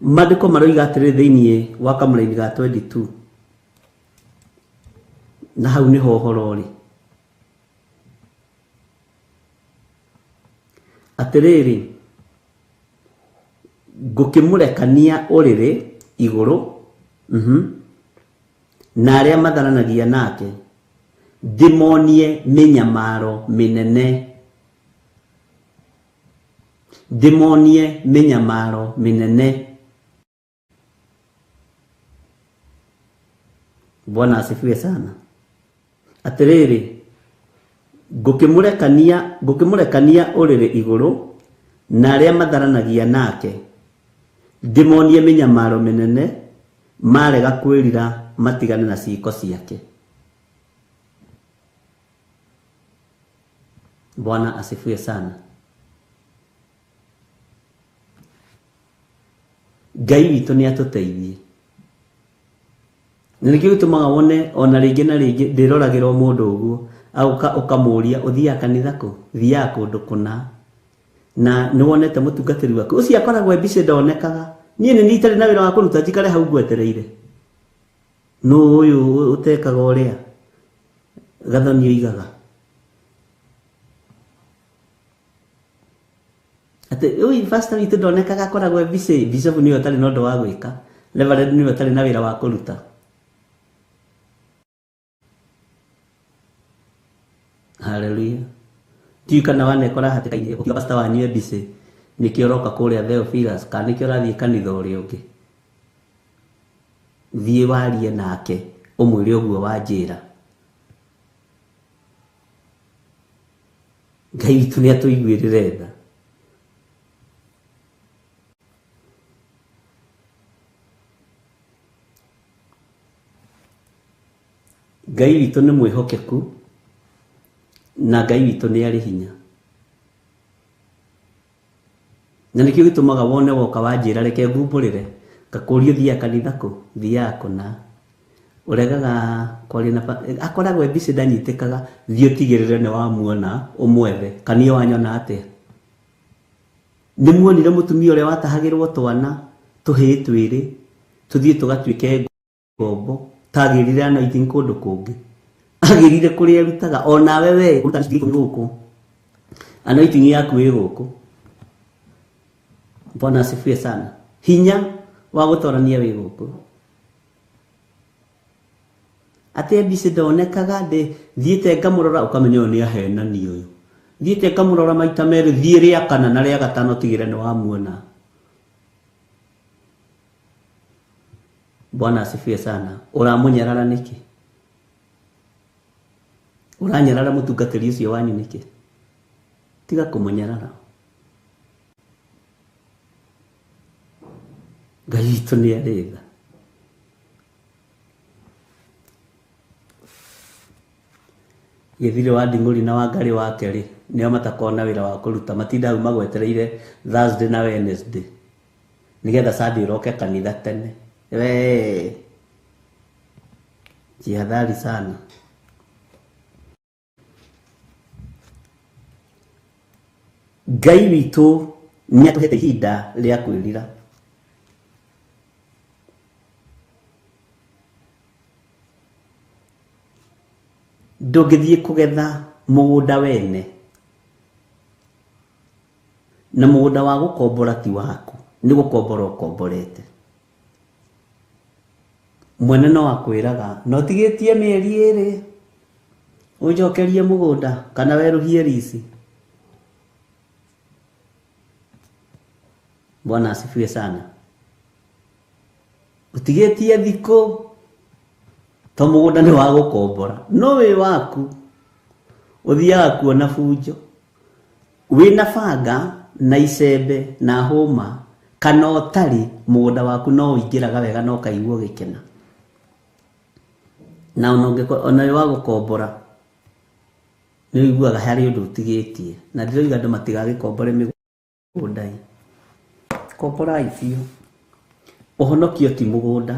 Maandĩko maroiga atĩrĩ thĩinĩ wa kamũraini ga 22. Na hau nĩho ũhoro ũrĩ. Atĩrĩrĩ, ngũkĩmũrekania ũrĩrĩ igũrũ, na arĩa matharanagia nake ndĩmonie mĩnyamaro mĩnene. Ndĩmonie mĩnyamaro mĩnene. Bwana asifiwe sana. Atĩrĩrĩ, ngũkĩmũrekania ũrĩrĩ igũrũ na arĩa matharanagia nake ndĩmonie mĩnyamaro mĩnene marega kwĩrira matigane na ciĩko ciake. Bwana asifiwe sana. Ngai witũ nĩ atũteithie. Nĩkĩo gĩtũmaga wone ona rĩngĩ na rĩngĩ ndĩroragĩrwo mũndũ ũguo ũkamũria ũthiaga kanitha kũ, thiaga kũndũ kũna, na nĩwonete mũtungatĩri waku ũcio akoragwo mbica ndonekaga. Niĩ nĩ itarĩ na wĩra wa kũruta njikare hau gwetereire. No ũyũ ũtekaga ũrĩa gathoni oigaga ate ũyũ pastor witũ ndonekaga akoragwo busy. Bishop nĩwe ũtarĩ na ũndũ wa gwĩka, Reverend nĩwe ũtarĩ na wĩra wa kũruta. Hallelujah. Tiũ kana wanekora hatĩka-inĩ ũkiuga pastor wanyu busy nĩkĩo ũroka kũrĩa Theophilus kana nĩkĩo ũrathiĩ kanitha ũrĩa ũngĩ. Thiĩ warie nake ũmwĩre ũguo wanjĩra. Ngai witũ nĩ atũiguĩrĩre tha. Ngai witũ nĩ mwĩhokeku na Ngai witũ nĩ arĩ hinya. Na nĩkĩo gĩtũmaga wone woka wanjĩra reke ngumbũrĩre ngakũria thiaga kanitha kũ, thiaga kũna, ũregaga kwaria na akoragwo busy ndanyitĩkaga. Thiĩ ũtigĩrĩre nĩ wamuona ũmwethe. Kanio wanyona atĩa? Nĩmuonire mũtumia ũrĩa watahagĩrwo twana tũhĩĩ twĩrĩ tũthiĩ tũgatuĩke ngombo, tagĩrire anointing kũndũ kũngĩ, agĩrire kũrĩa arutaga. Onawe we ũruta ciĩko gũkũ, anointing yaku ĩ gũkũ. Bwana asifiwe sana. Hinya wa gũtorania wĩ gũkũ. Ate mbica ndonekaga thiĩte ngamũrora ũkamenya ũyũ nĩ ahenani ũyũ. Thiĩte ngamũrora maita merĩ, thiĩ rĩa kana na rĩa gatano tigĩre nĩ wamuona. Bwana asifiwe sana. Ũramũnyarara nĩkĩ? Ũranyarara mũtungatĩri ũcio wanyu nĩkĩ? Tiga kũmũnyarara. Ngai witũ nĩ arĩ tha. Gĩthirĩ wa Nding'ũri na Wangari wake rĩ, nĩo matakoragwo na wĩra wa kũruta. Matindaga magwetereire Thursday na Wednesday nĩgetha Sunday ũroke kanitha tene. We jihadhari sana. Ngai witũ nĩ atũhete ihinda rĩa kwĩrira. Ndũngĩthiĩ kũgetha mũgũnda wene na mũgũnda wa gũkombora ti waku, nĩ gũkombora ũkomborete. Mwene no akwĩraga no tigĩtie mĩeri ĩrĩ ũnjokerie mũgũnda kana werũhie risi. Bwana asifiwe sana. Ũtigĩtie thikũ to mũgũnda nĩ wa gũkombora, no wĩ waku. Ũthiaga kuona bunjo wĩna banga na icembe na hũma kana ũtarĩ, mũgũnda waku no ũingĩraga wega no kaigua gĩkena. Na ona wĩ wa gũkombora nĩ ũiguaga harĩ ũndũ ũtigĩtie. Na ndĩroiga andũ matigagĩkombore mĩgũnda. Komborai biũ. Ũhonokio ti mũgũnda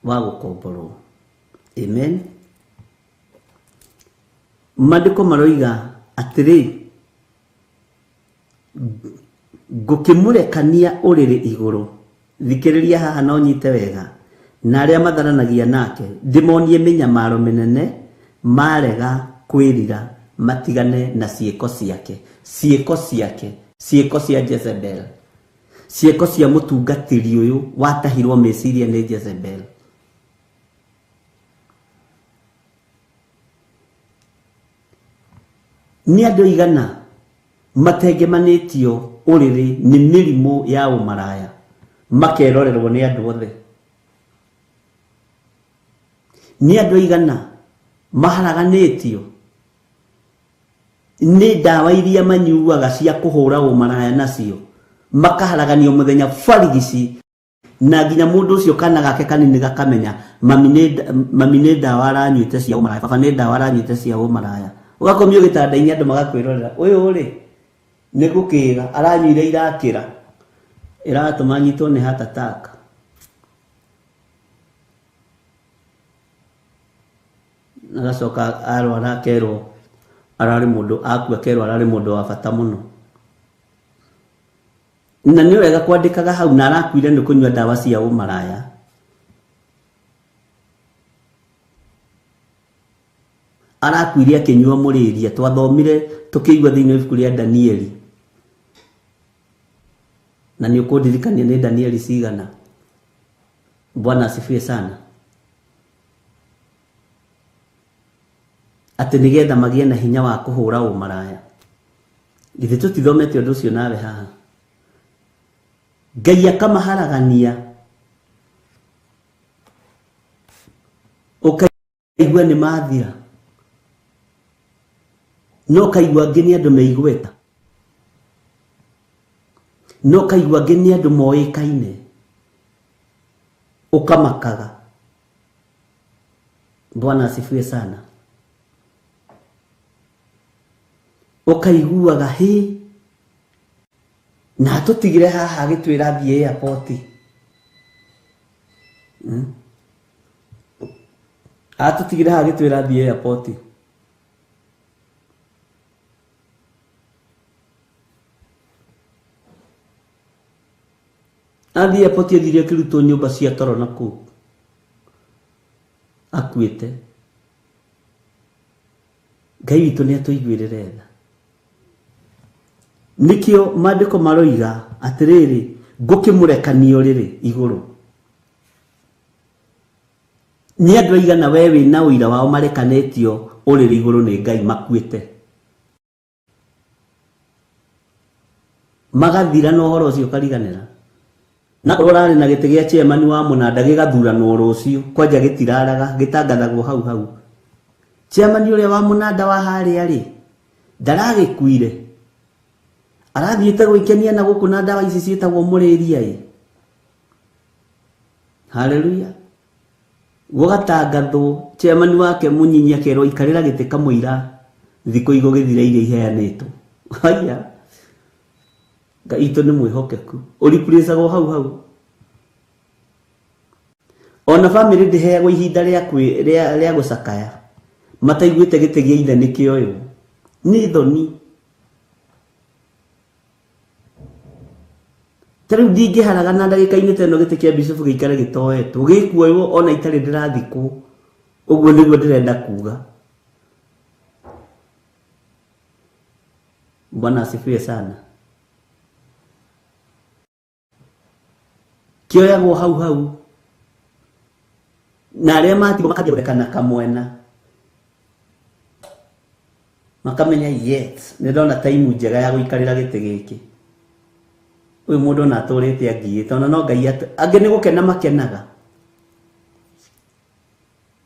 wa gũkomborwo. Amen. Maandĩko maroiga atĩrĩ, ngũkĩmũrekania ũrĩrĩ igũrũ. Thikĩrĩria haha no nyite wega. Na arĩa matharanagia nake ndĩmonie mĩnyamaro mĩnene marega kwĩrira matigane na ciĩko ciake. Ciĩko ciake, ciĩko cia Jezebel, ciĩko cia mũtungatĩri ũyũ watahirwo meciria nĩ Jezebel. Nĩ andũ igana matengemanĩtio ũrĩrĩ nĩ mĩrimũ ya ũmaraya makerorerwo nĩ andũ othe. Nĩ andũ igana maharaganĩtio nĩ ndawa iria manyuaga cia kũhũra ũmaraya nacio, makaharaganio mũthenya barigici, na nginya mũndũ ũcio kana gake kanini gakamenya mami nĩ ndawa aranyuĩte cia ũmaraya, baba nĩ ndawa aranyuĩte cia ũmaraya. Ũgakomio gĩtanda-inĩ andũ magakwĩrorera, ũyũ rĩ nĩ gũkĩga aranyuire irakĩra, ĩratũma anyitwo nĩ heart attack. Agacoka arwara akerwo ararĩ mũndũ akua, akerwo ararĩ mũndũ wa bata mũno. Na nĩ wega kwandĩkaga hau na arakuire nĩ kũnyua ndawa cia ũmaraya. Arakuire akĩnyua mũrĩria, twathomire tũkĩigua thĩinĩ wa ibuku rĩa Danieli. Na nĩ ũkũndirikania nĩ Danieli cigana. Bwana asifiwe sana. Atĩ nĩgetha magĩe na hinya wa kũhũra ũmaraya. Githĩ tũtithomete ũndũ ũcio nawe haha? Ngai akamaharagania, ũkaigua nĩ mathira, no kaigua angĩ nĩ andũ meigweta, no kaigua angĩ nĩ andũ moĩkaine, ũkamakaga. Bwana asifiwe sana. Ũkaiguaga hĩ na tũtigire haha agĩtwĩra thiĩ airport. Atũtigire haha agĩtwĩra thiĩ airport. Athiĩ airport athiire akĩrutwo nyũmba cia toro na kũu, akuĩte. Ngai witũ nĩ atũiguĩrĩre tha. Nikio maandĩko maroiga atĩrĩrĩ, ngũkĩmũrekanio rĩrĩ igũrũ. Nĩ andũ aigana we wĩna ũira wao marekanĩtio ũrĩrĩ igũrũ nĩ Ngai makuĩte, magathira na ũhoro ũcio ũkariganĩra. Na ũrarĩ na gĩtĩ gĩa chairman wa mũnanda gĩgathuranwo rũciũ, kwanja gĩtiraraga gĩtangathagwo hau hau. Chairman ũrĩa wa mũnanda wa harĩa rĩ ndaragĩkuire, arathiĩte gwĩkenia na gũkũ na ndawa ici ciĩtagwo mũrĩria ĩ. Haleluya. Gũgatangathwo chairman wake Mũnyinyi akerwo ikarĩra gĩtĩ kamũira thikũ igũgĩthira iria iheanĩtwo. Haya, Ngai witũ nĩ mwĩhokeku, ũrikurĩcagwo hau hau. Ona family ndĩheagwo ihinda rĩa gũcakaya, mataiguĩte gĩtĩ gĩa ithe nĩkĩoywo. Nĩ thoni. Tarĩu ndingĩharaga na ndagĩka-inĩ ta ĩno gĩtĩ kĩa bishop gĩikare gĩtoetwo, gĩkuoywo ona itarĩ ndĩrathikwo. Ũguo nĩguo ndĩrenda kuga. Bwana asifiwe sana. Kĩoyagwo hau hau. Na arĩa matigwo makagĩrekana kamwena, makamenya yes, nĩ ndona time njega ya gũikarĩra gĩtĩ gĩkĩ. Ũyũ mũndũ ona atũrĩte angĩĩte, ona no Ngai angĩ nĩ gũkena makenaga,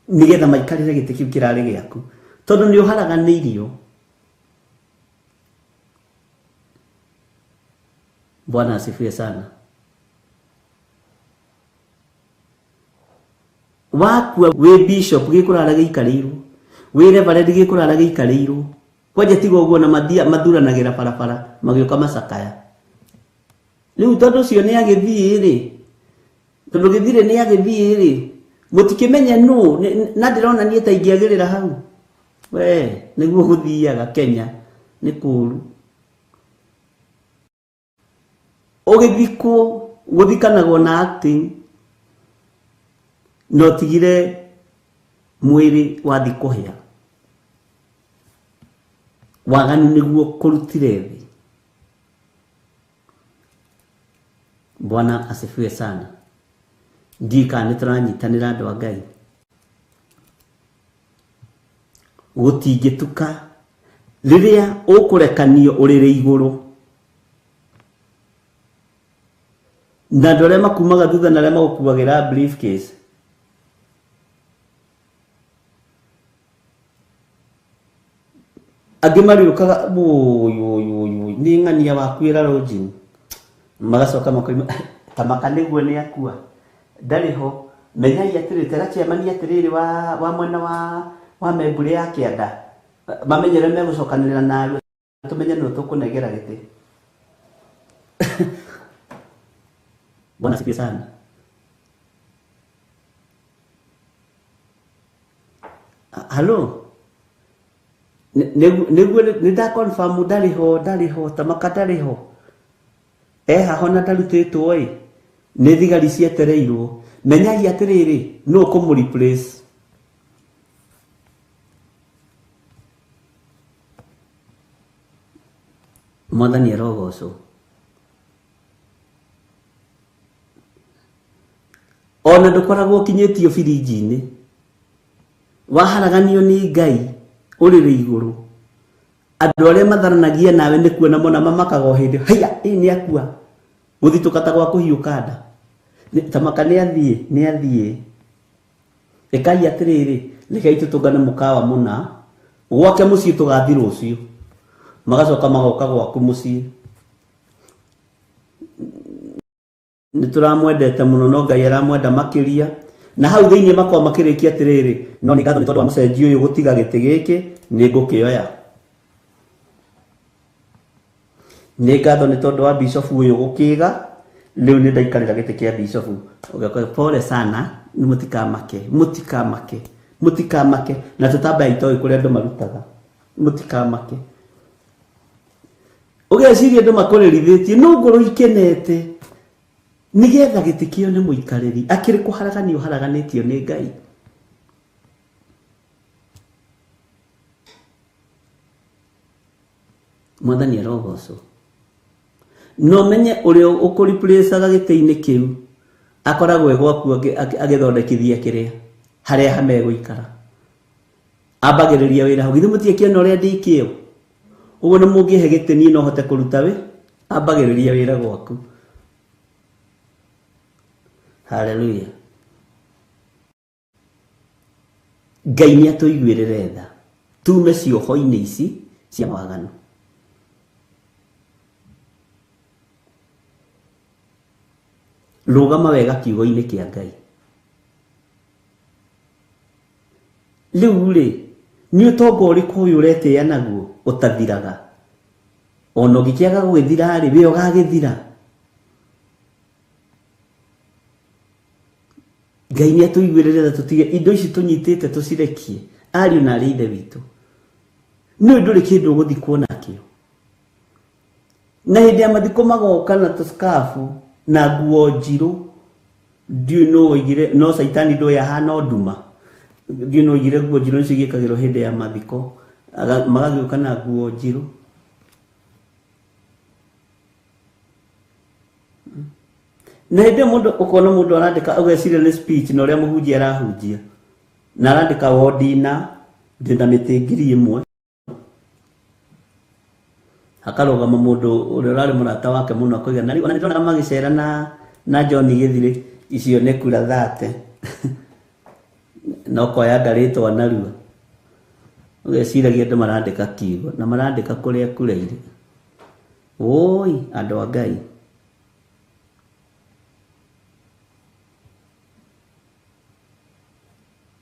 nĩgetha maikarĩre gĩtĩ kĩu kĩrarĩ gĩaku, tondũ nĩ ũharaganĩirio. Bwana asifiwe sana. Wakua wĩ bishop gĩkũrara gĩikarĩirwo, wĩ reverend gĩkũrara gĩikarĩirwo, kwanja tiga ũguo na mathuranagĩra barabara magĩũka macakaya. Rĩu tondũ ũcio nĩ agĩthiĩ rĩ, tondũ gĩthirĩ nĩ agĩthiĩ rĩ, mũtikĩmenya nũ, na ndĩrona niĩ ta ingĩagĩrĩra hau. We nĩguo gũthiaga Kenya nĩ kũũru. Ũgĩthikwo gũthikanagwo na acting, no tigire mwĩrĩ wathi kũhĩa. Waganu nĩguo kũrutire thĩ. Bwana asifiwe sana. Ndika nĩ tũranyitanĩra andũ a Ngai. Gũtingĩtuka rĩrĩa ũkũrekanio ũrĩrĩ igũrũ. Na andũ arĩa makumaga thutha na arĩa magũkuagĩra briefcase, Angĩ mariũkaga nĩ ng'ania wakuĩra Rojin, magacoka makoima Tamaka nĩguo nĩ akua, ndarĩ ho. Menyai atĩrĩ tega ciamani atĩrĩrĩ wa mwena wa Membure ya Kĩanda, mamenyere megũcokanĩrĩra na tũmenye nũ tũkũnegera gĩtĩ. Bwana sifiwe sana. Halo, nĩguo nĩnda confirm ndarĩ ho Tamaka ndarĩ ho. Haho na ndarutĩtwo nĩ thigari cietereirwo. Menyai atĩrĩrĩ nũ kũmũ-replace. Mwathani arogocwo. Ona ndũkoragwo ũkinyĩtio birinji-inĩ, waharaganio nĩ Ngai ũrĩrĩ igũrũ. Andũ arĩa matharanagia nawe nĩ kuona mona mamakaga o hĩndĩ, haiya nĩ akua, gũthitũkata gwa kũhiũka nda. Tamaka nĩ athiĩ. Ĩkai atĩrĩrĩ, rekei tũtũngane mũkawa mũna, gwake mũciĩ tũgathi rũciũ. Magacoka magoka gwaku mũciĩ. Nĩtũramwendete mũno no Ngai aramwenda makĩria. Na hau thĩinĩ makoo makĩrĩkia atĩrĩrĩ, no nĩ ngatho nĩ tondũ wa mũcenji ũyũ gũtiga gĩtĩ gĩkĩ, nĩ ngũkĩoya. Nĩ ngatho nĩ tondũ wa bishop ũyũ gũkĩga, rĩu nĩ ndaikarĩra gĩtĩ kĩa bishop. Pole sana, mũtikamake. Na tũtambaya itoĩ kũrĩa andũ marutaga. Mũtikamake. Ũgeciria andũ makũrĩrithĩtie, no ngoro ikenete. Nĩgetha gĩtĩ kĩo nĩ mũikarĩri, akĩrĩ kũharaganio haraganĩtio nĩ Ngai. Mwathani arogocwo. No menye ũrĩa ũkũreplacaga gĩtĩ-inĩ kĩu akoragwo gwaku agĩthondekithia kĩrĩa harĩa hamegũikara. Ambagĩrĩria wĩra hau. Githĩ mũtiakĩona ũrĩa ndikĩo? Ũguo nĩ mũngĩhe gĩtĩ niĩ no hote kũruta ambagĩrĩria wĩra gwaku. Hallelujah. Ngai nĩ atũiguĩrĩre tha. Tume cioho-inĩ ici cia waganu. Rũgama wega kiugo-inĩ kĩa Ngai. Rĩu nĩ ũtonga ũrĩkũ ũyũ ũretĩĩa naguo ũtathiraga? Ona ũngĩkĩaga gũgĩthira we ũgagĩthira. Ngai nĩ atũiguĩrĩre tha tũtige indo ici tũnyitĩte tũcirekie. Ariũ na arĩ ithe witũ, nĩ ndũrĩ kĩndũ ũgũthikwo nakĩo. Na hĩndĩ ya mathiko magoka na tũsikabu na nguo njirũ, ndiũ no oigire no Saitani ndũĩ ahana nduma. Ndiũ no oigire nguo njirũ nĩcio igĩkagĩrwo hĩndĩ ya mathiko, magagĩũka na nguo njirũ. Na hĩndĩ mũndũ ũkona mũndũ arandĩka ũgeciria nĩ speech na ũrĩa mũhunjia arahunjia, na arandĩka wodina ndĩna mĩtĩ 1,000. Akarũgama mũndũ ũrĩa ũrarĩ mũrata wake mũno akoiga na ona nĩndĩronaga magĩcera na John Gĩthirĩ, icio nĩ kura 30. No koya ngarĩtwa narua. Ũgeciragia andũ marandĩka kiugo na marandĩka kũrĩa kureire. Oi andũ a Ngai.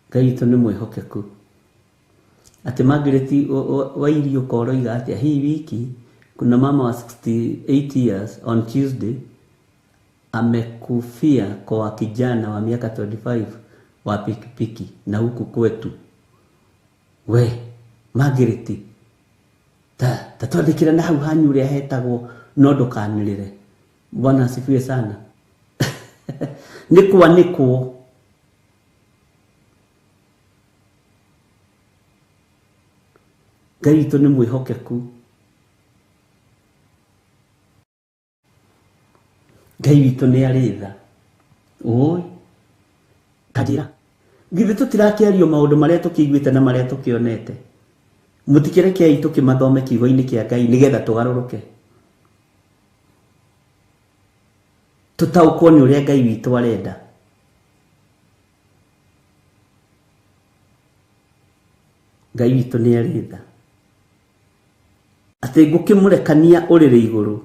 Ngai witũ nĩ mwĩhokeku. Atĩ Margaret Wairiũ koroiga atĩa hii wiki kuna mama wa 68 years on Tuesday amekufia kwa kijana wa miaka 25 wa pikipiki na huku kwetu. We Margaret, ta twandĩkĩra na hau hanyu ũrĩa hetagwo no ndũkanĩrĩre. Bwana asifiwe sana. Nĩkwo Ngai witũ nĩ mwĩhokeku. Ngai witũ nĩ arĩ tha. Oi kanjĩra githĩ tũtirakĩario maũndũ marĩa tũkĩiguĩte na marĩa tũkĩonete. Mũtikĩrekei tũkĩmathome kiugo-inĩ kĩa Ngai nĩgetha tũgarũrũke, tũtaũkwo nĩ ũrĩa Ngai witũ arenda. Ngai witũ nĩ arĩ tha. ati ngukimurekania urire iguru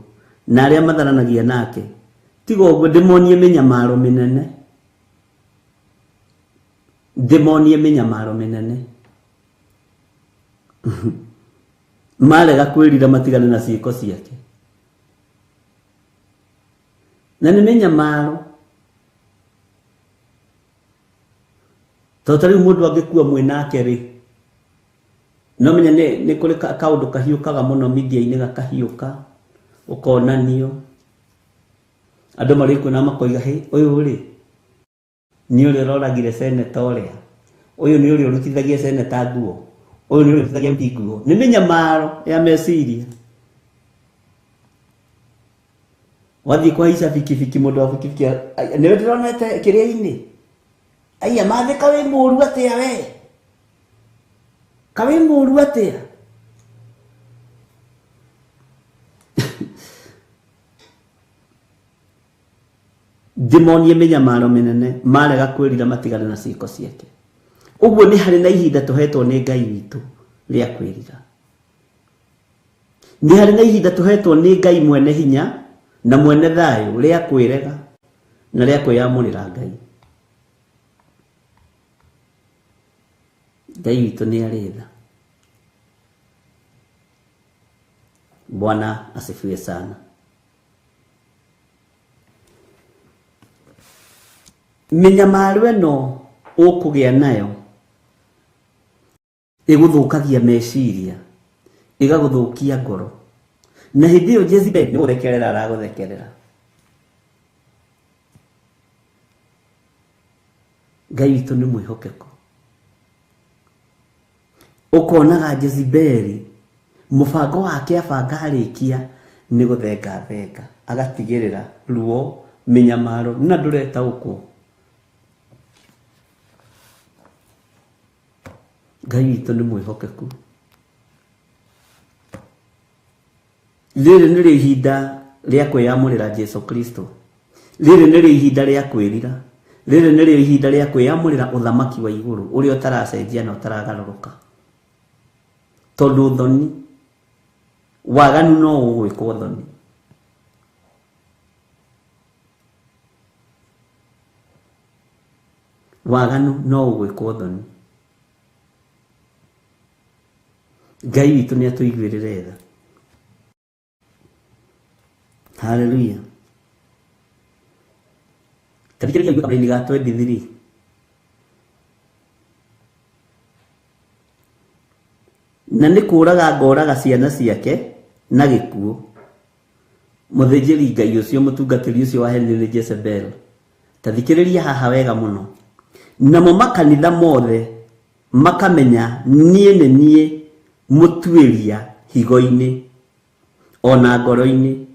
na aria matharanagia nake tigo uguo ndimonie minyamaro minene marega kwirira matigane na ciiko ciake na ni minyamaro totari mundu angikua mwinake ri no menya ni kuri kaundu kahiukaga muno media-ini gakahiuka ukonanio andu marikuna makoiga he uyu ri ni uri roragire senator uria uyu ni uri urutithagia senator nguo uyu ni uri urutithagia MP nguo ni minyamaro ya meciria wathi kwa isa fikifiki mundu wa fikifiki ni ndironete kiria-ini aya mathika we muru atia we kawe muru atia demonie minyamaro minene marega kwirira matigane na ciiko ciake uguo ni hari na ihinda tuhetwo ni Ngai witu ria kwirira ni hari na ihinda tuhetwo ni Ngai mwene hinya na mwene thayo ria kwirega na ria kwiyamurira Ngai Ngai witu ni aritha. Bwana asifiwe sana. Minyamaro eno ukugia nayo iguthukagia meciria igaguthukia ngoro na hindi iyo Jezebel ni urekerera araguthekerera Ngai witu ni mwihokeko ukonaga Jezebel mubango wake abanga arikia ni guthenga thenga agatigirira ruo minyamaro na ndureta uko Ngai witu ni mwihokeku riri ni ihinda ria kwiyamurira Jesu Kristo riri ni ihinda ria kwirira riri ni ihinda ria kwiyamurira uthamaki wa iguru uria utaracenjia na utaragaruruka tondu thoni waganu no ugwikwo thoni waganu no ugwikwo thoni Ngai witu ni atuiguirire tha haleluya tabikirikia yuka brini gato 23 na ni kuraga ngoraga ciana ciake na gikuo muthijiri Ngai ucio mutungatiri ucio wa Henry Jezebel tathikiriria haha wega muno namo makanitha mothe makamenya nie mutuiria higo-ini ona ngoro-ini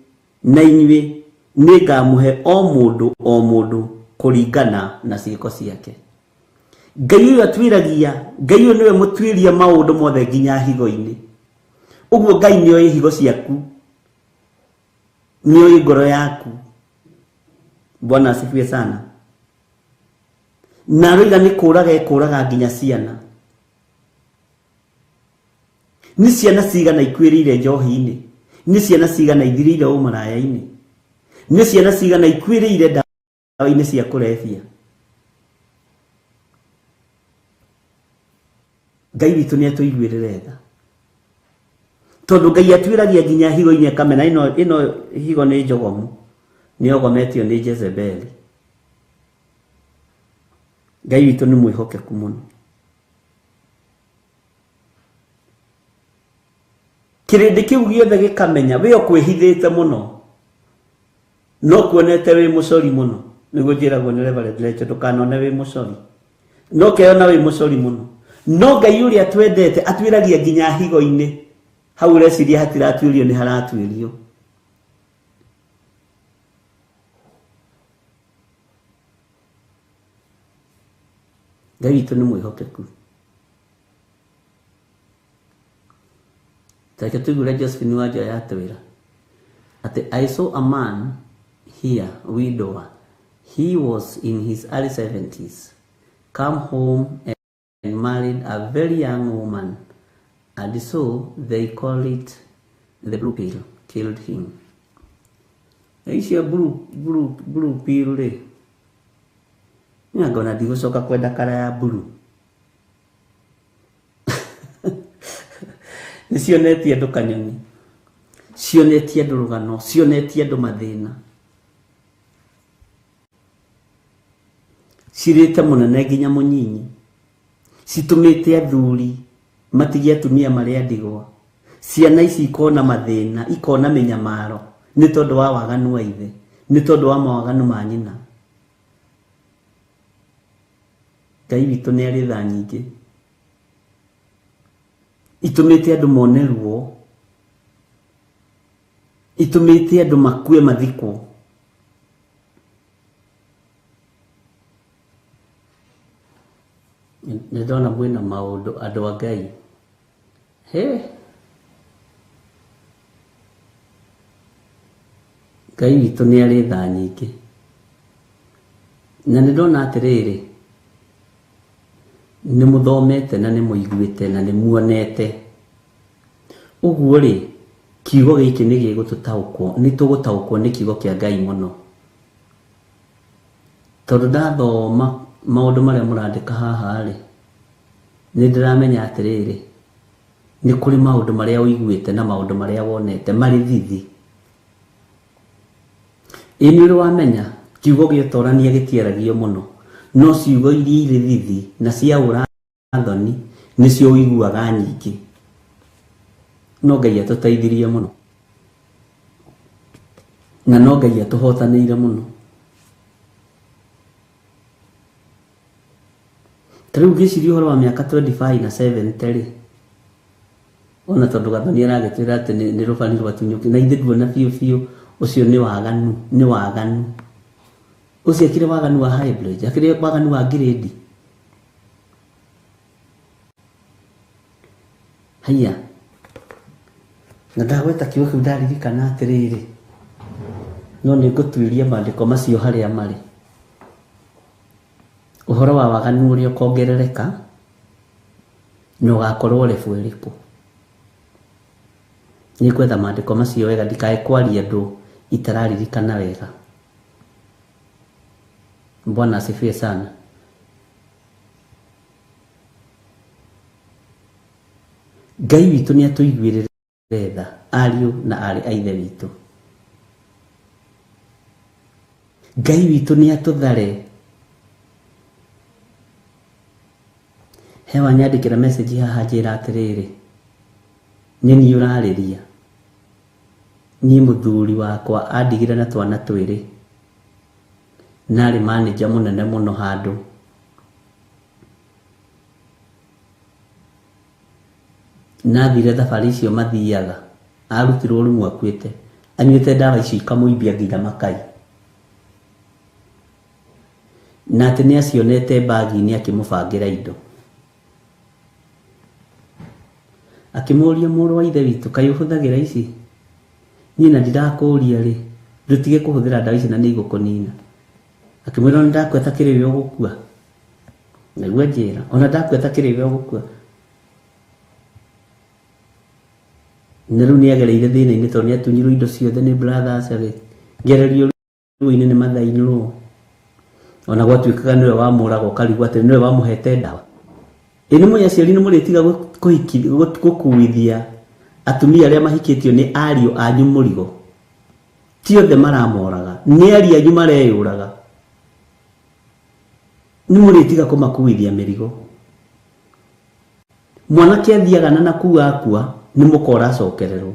na inywe ningamuhe o mundu kuringana na ciiko ciake Ngai uyu atwiragia Ngai uyu niwe mutwiria maundu mothe nginya higo-ini uguo Ngai ni oyi higo ciaku ni oyi ngoro yaku Bwana asifiwe sana na roiga ni kuraga nginya ciana ni ciana cigana ikwirire njohi-ini ni ciana cigana ithirire umaraya-ini ni ciana cigana ikwirire ndawa-ini cia kurebia Ngai witu ni atuiguirire tha tondu Ngai atwiragia nginya higo-ini akamena ino higo ni njogomu ni ogometio ni Jezebel Ngai witu ni mwihokeku muno kirindi kiu giothe gikamenya we okwihithite muno no kuonete wi mucori muno niguo njiragwo ni Reverend Lecho ndukanone wi mucori no keona wi mucori muno no Ngai uria atwendete atwiragia nginya higo-ini hau reciria hatiratuirio ni haratuirio Ngai witu ni mwihokeku Take to gura Josephine waja yatwira ati I saw a man here widower he was in his early 70s come home and married a very young woman and so they call it the blue pill killed him. Icio blue pill ri ngona ndigucoka kwenda kara ya blue. Nicionetie andu kanyoni, cionetie andu rugano, cionetie andu mathina, cirite munene nginya munyinyi, citumite athuri matigie atumia maria ndigwa, ciana ici ikona mathina, ikona minyamaro ni tondu wa waganu wa ithe, ni tondu wa mawaganu ma nyina. Ngai witu ni ari tha nyingi, itumite andu moneruo, itumite andu makue mathiko. Ndona mwina maundu andu a Ngai. Ngai witu ni ari tha nyingi, na ndona atiriri ni muthomete na ni muiguite na ni muonete. Uguo ri kiugo giki ni gigututaukwo, ni tugutaukwo ni kiugo kia Ngai muno. Tondu ndathoma maundu maria murandika haha ri ni ndiramenya atiriri ni kuri maundu maria uiguite na maundu maria wonete mari thithi. Ini uri wamenya kiugo giotorania gitiaragio muno, no ciugo iria iri thithi na cia ura thoni nicio uiguaga nyingi. No Ngai atutaithirie muno, na no Ngai atuhotaniire muno. Tariu giciria uhoro wa miaka 25 na 70 ri ona tondu gathoni aragitwira ati ni rubani rwatunyuki na ithe duona fiu ucio ni waganu ucio akire waganu wa hybrid, akire waganu wa grade. Haya na ndagweta kiugo kiu ndaririkana atiriri no ni ngutwiria mandiko macio haria mari. Uhoro wa waganu uria ukongerereka no gakorwo refu eriku. Ni kwetha mandiko macio wega ndikae kwaria andu itararirikana wega. Bwana asifiwe sana. Ngai witu ni atuiguirire tha ariu na ari a ithe witu. Ngai witu ni atuthare. Hewa nyandikira message haha njira atiriri ni urariria ni muthuri wakwa andigire na twana twiri nari manager munene muno handu nathire thabari icio mathiaga arutirwo rumu akuite anyuite ndawa icio ikamuibia nginya makai na ati ni acionete bagi ni akimubangira indo akimuria muru wa ithe witu kai uhuthagira ici ni na ndirakuria ri ndutige kuhuthira ndawa ici na ni igukunina akimwira ndakweta kiriwe ugukua niguo njira ona ndakweta kiriwe ugukua neru ni agereire thina-ini tondu ni atunyirwo indo ciothe ni brothers ri ngererio ruini ni mathainirwo ona gwatuikaga niwe wamuraga ukarigwo ati niwe wamuhete ndawa. Ini munyaciari ni muritiga gukuithia atumia aria mahikitio ni ariu anyu murigo ti othe maramoraga ni ari anyu mareyuraga ni muritiga kumakuithia mirigo. Mwanake athiaga na nakua akua ni mukora acokererwo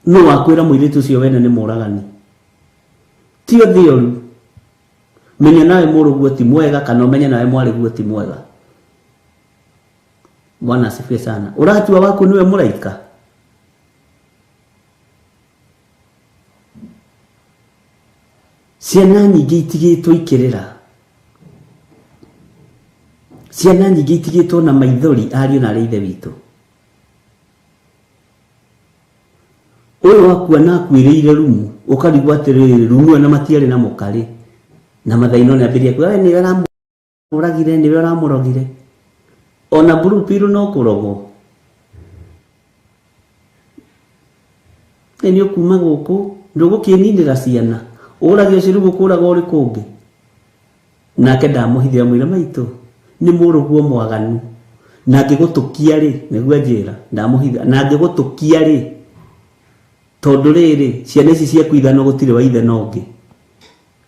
no wakwira muiritu ucio wene ni muragani ti othe oru. Menya nawe muruguo ti mwega kana menya nawe mwariguo ti mwega. Bwana asifiwe sana. Uratua waku niwe muraika. Ciana nyingi itigitwo ikirira. Ciana nyingi itigitwo na maithori ariu na ithe witu. Uyu wakua na kwiriire rumu ukarigwa atiriri rumu na matiari na mukari na mathaino ni ambiria kwa ni aramuragire ni aramurogire ona blue pill no kurogo ni ukuma guku ndugukininira ciana urage uciru gukuraga uri kungi nake ndamuhithira mwira maitu ni muruguo mwaganu na ngigutukia ri niguo njira ndamuhithira na ngigutukia ri tondu riri ciana ici cia kuithana gutire wa ithe nongi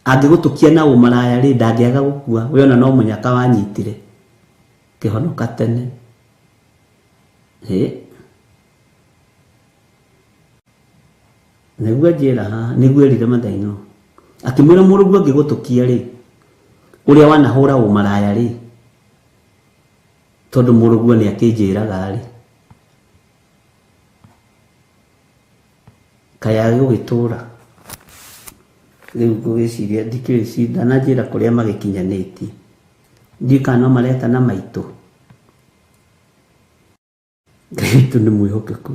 angigutukia na umaraya ri ndangiaga gukua we ona no munyaka wanyitire kihonoka tene niguo njira ha niguo erire mathaino akimwira muruguo ngigutukia ri uria wanahura umaraya ri tondu muruguo ni akinjiraga ri kaya gugitura riu ngwiciria ndikiricida na njira kuria magikinyanĩtie ndikano mareta na maitu Ngai ni mwihokeku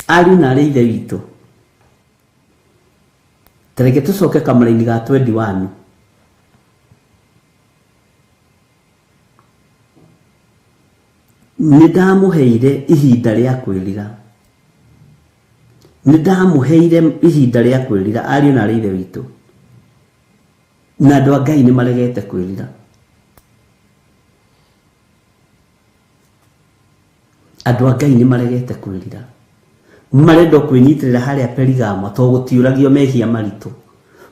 ari na ari ithe witũ tareke tucoke kamara-inĩ ga 21 nidamuheire ihinda ria kwirira nidamuheire ihinda ria kwirira ari na ari ithe witũ na andũ a Ngai ni maregete kwirira andũ a Ngai ni maregete kwirira marenda kwinyitirira haria Perigamo to gutiuragio mehia maritu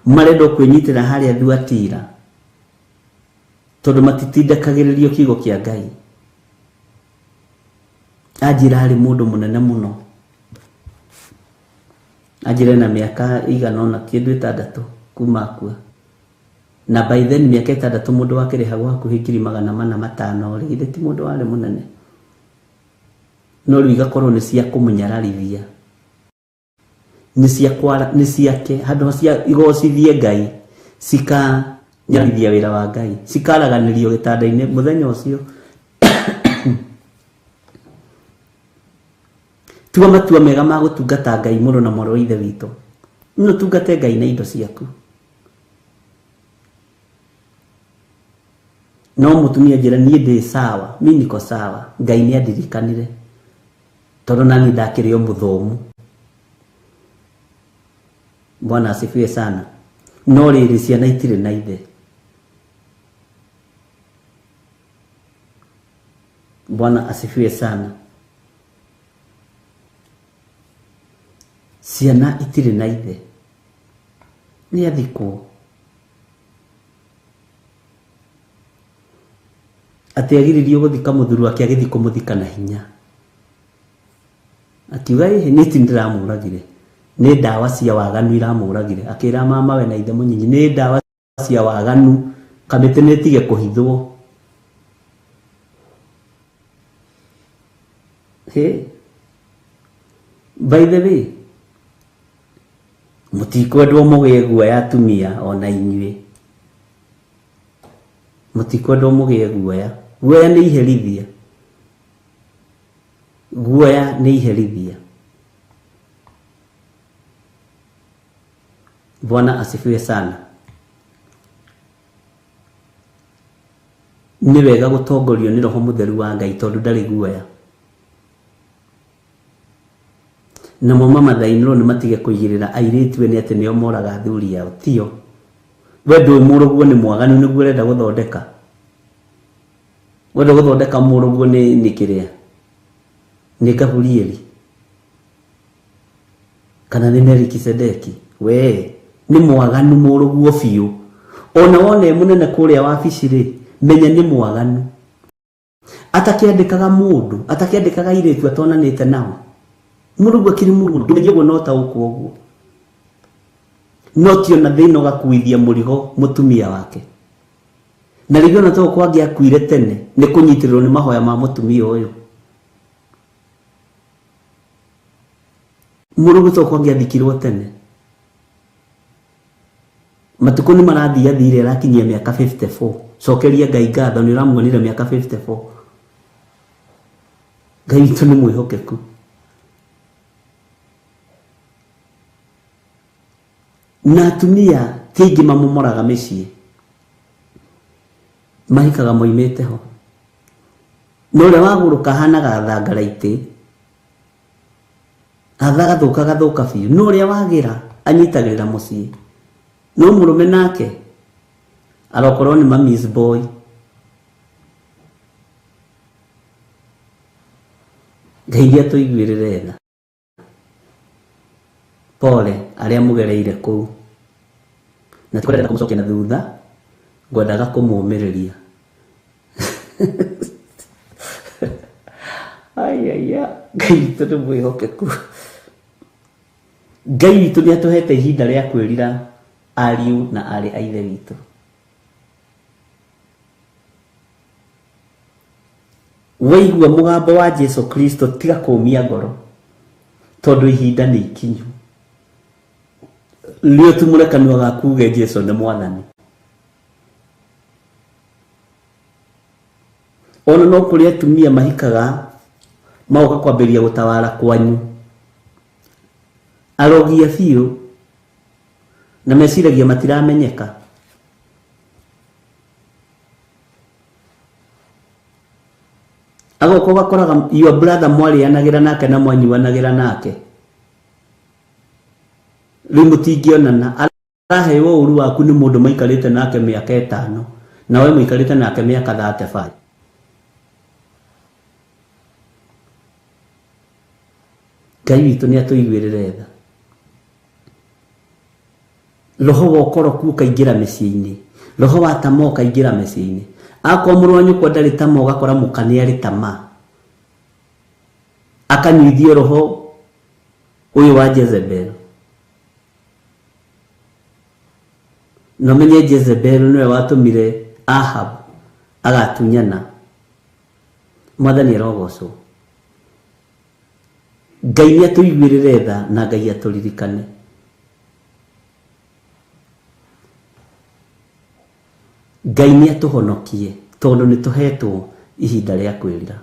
marenda kwinyitirira haria Thuatira tondu matitindakagiririo kiugo kia Ngai ajira hari mundu munene muno ajira na miaka igana ona kindu 6 kuma akua na by then miaka 6 mundu wakirihagwo hakuhi 405 ri ithe ti mundu wari munene no riu igakorwo ni cia kumunyararithia ni cia kwara ni ciake handu cia igocithie Ngai sika nyarithia wira wa Ngai sikaraganirio gitanda-ini muthenya ucio tuwa matua mega ma gutungata Ngai muno na moro ithe witũ no tungate Ngai na indo ciaku no mutumia njira nie ndi sawa mimi niko sawa Ngai ni andirikanire tondu nani ndakirio muthomu Bwana asifiwe sana no riri ciana itire na ithe Bwana asifiwe sana ciana itire na ithe ni athikwo atiagiririo guthika muthuru wake agithii kumuthika na hinya akiuga ni tindiramuragire ni ndawa cia waganu iramuragire akira mama we na ithe munyinyi ni ndawa cia waganu kamite netige kuhithwo by the way mutikwendwo mugie guoya atumia ona inyue mutikwendwo mugie guoya ni iherithia guoya ni iherithia Bwana asifiwe sana ni wega gutongorio ni roho mutheru wa Ngai tondu ndari guoya na mama mathainiro ni matige kuigirira airitu ni ati nio moraga thuri yao tio wendo muruguo ni mwaganu niguo renda guthondeka wendo guthondeka muruguo ni kiria ni Gaburieli kana ni Melikisedeki we ni mwaganu muruguo fiu ona wone munene kuria wabici ri menya ni mwaganu atakiandikaga mundu atakiandikaga iritu atonanite nao muruguo kiri muruguo ndumeje nota uko notio na thino gakuithia murigo mutumia wake na rigio na to kwa ngia kuire tene ni kunyitirwo ni mahoya ma mutumia uyu muruguo to kwa ngia thikirwo tene matuko ni marathia thire rakinyia miaka 54 cokeria Ngai ngatho ni ramuonire miaka 54 Ngai witu ni mwihokeku na atumia tingi mamumoraga micii mahikaga moimete ho no le waguruka hanaga thangaraiti athaga gathuka biũ no ũrĩa wagira anyitagĩrĩra mũciĩ no mũrũme nake arokorwo nĩ mami's boy. Ngai atũiguĩrĩre tha. Pole arĩa mũgereire kũu na tikwenda kũmũcokia na thutha, ngwendaga kũmũmĩrĩria. Ngai witũ nĩ mwĩhokeku. Ngai witũ nĩ atũhete ihinda rĩa kwĩrira ariũ na arĩ a ithe witũ. Waigua mũgambo wa Jesu Kristo tiga kũmia ngoro tondũ ihinda nĩ ikinyu. Leo tumũre kanua gaku uge Jesu nĩ mwathani. Ona no kũrĩ atumia mahikaga magoka kwambĩrĩria gũtawara kwanyu, arogia biũ na meciragia matiramenyeka. Agoka ũgakoraga your brother mwarĩanagĩra nake na mwanyuanagĩra nake, rĩu mũtingĩonana. Araheo ũru waku nĩ mũndũ maikarĩte nake mĩaka 5 na we mũikarĩte nake mĩaka 35. Ngai witũ nĩ atũiguĩrĩre tha. Roho wa ũkoroku ũkaingĩra mĩciĩ-inĩ, roho wa tamaa ũkaingĩra mĩciĩ-inĩ. Akorwo mũrũ wa nyũkwa ndarĩ tamaa ũgakora mũka nĩ arĩ tamaa, akanyuithio roho ũyũ wa Jezebel. No menye Jezebel nĩwe watũmire Ahab agatunyana. Mwathani arogocwo. Ngai nĩ atũiguĩrĩre tha na Ngai atũririkane. Ngai nĩ atũhonokie tondũ nĩ tũhetwo ihinda rĩa kwĩrira.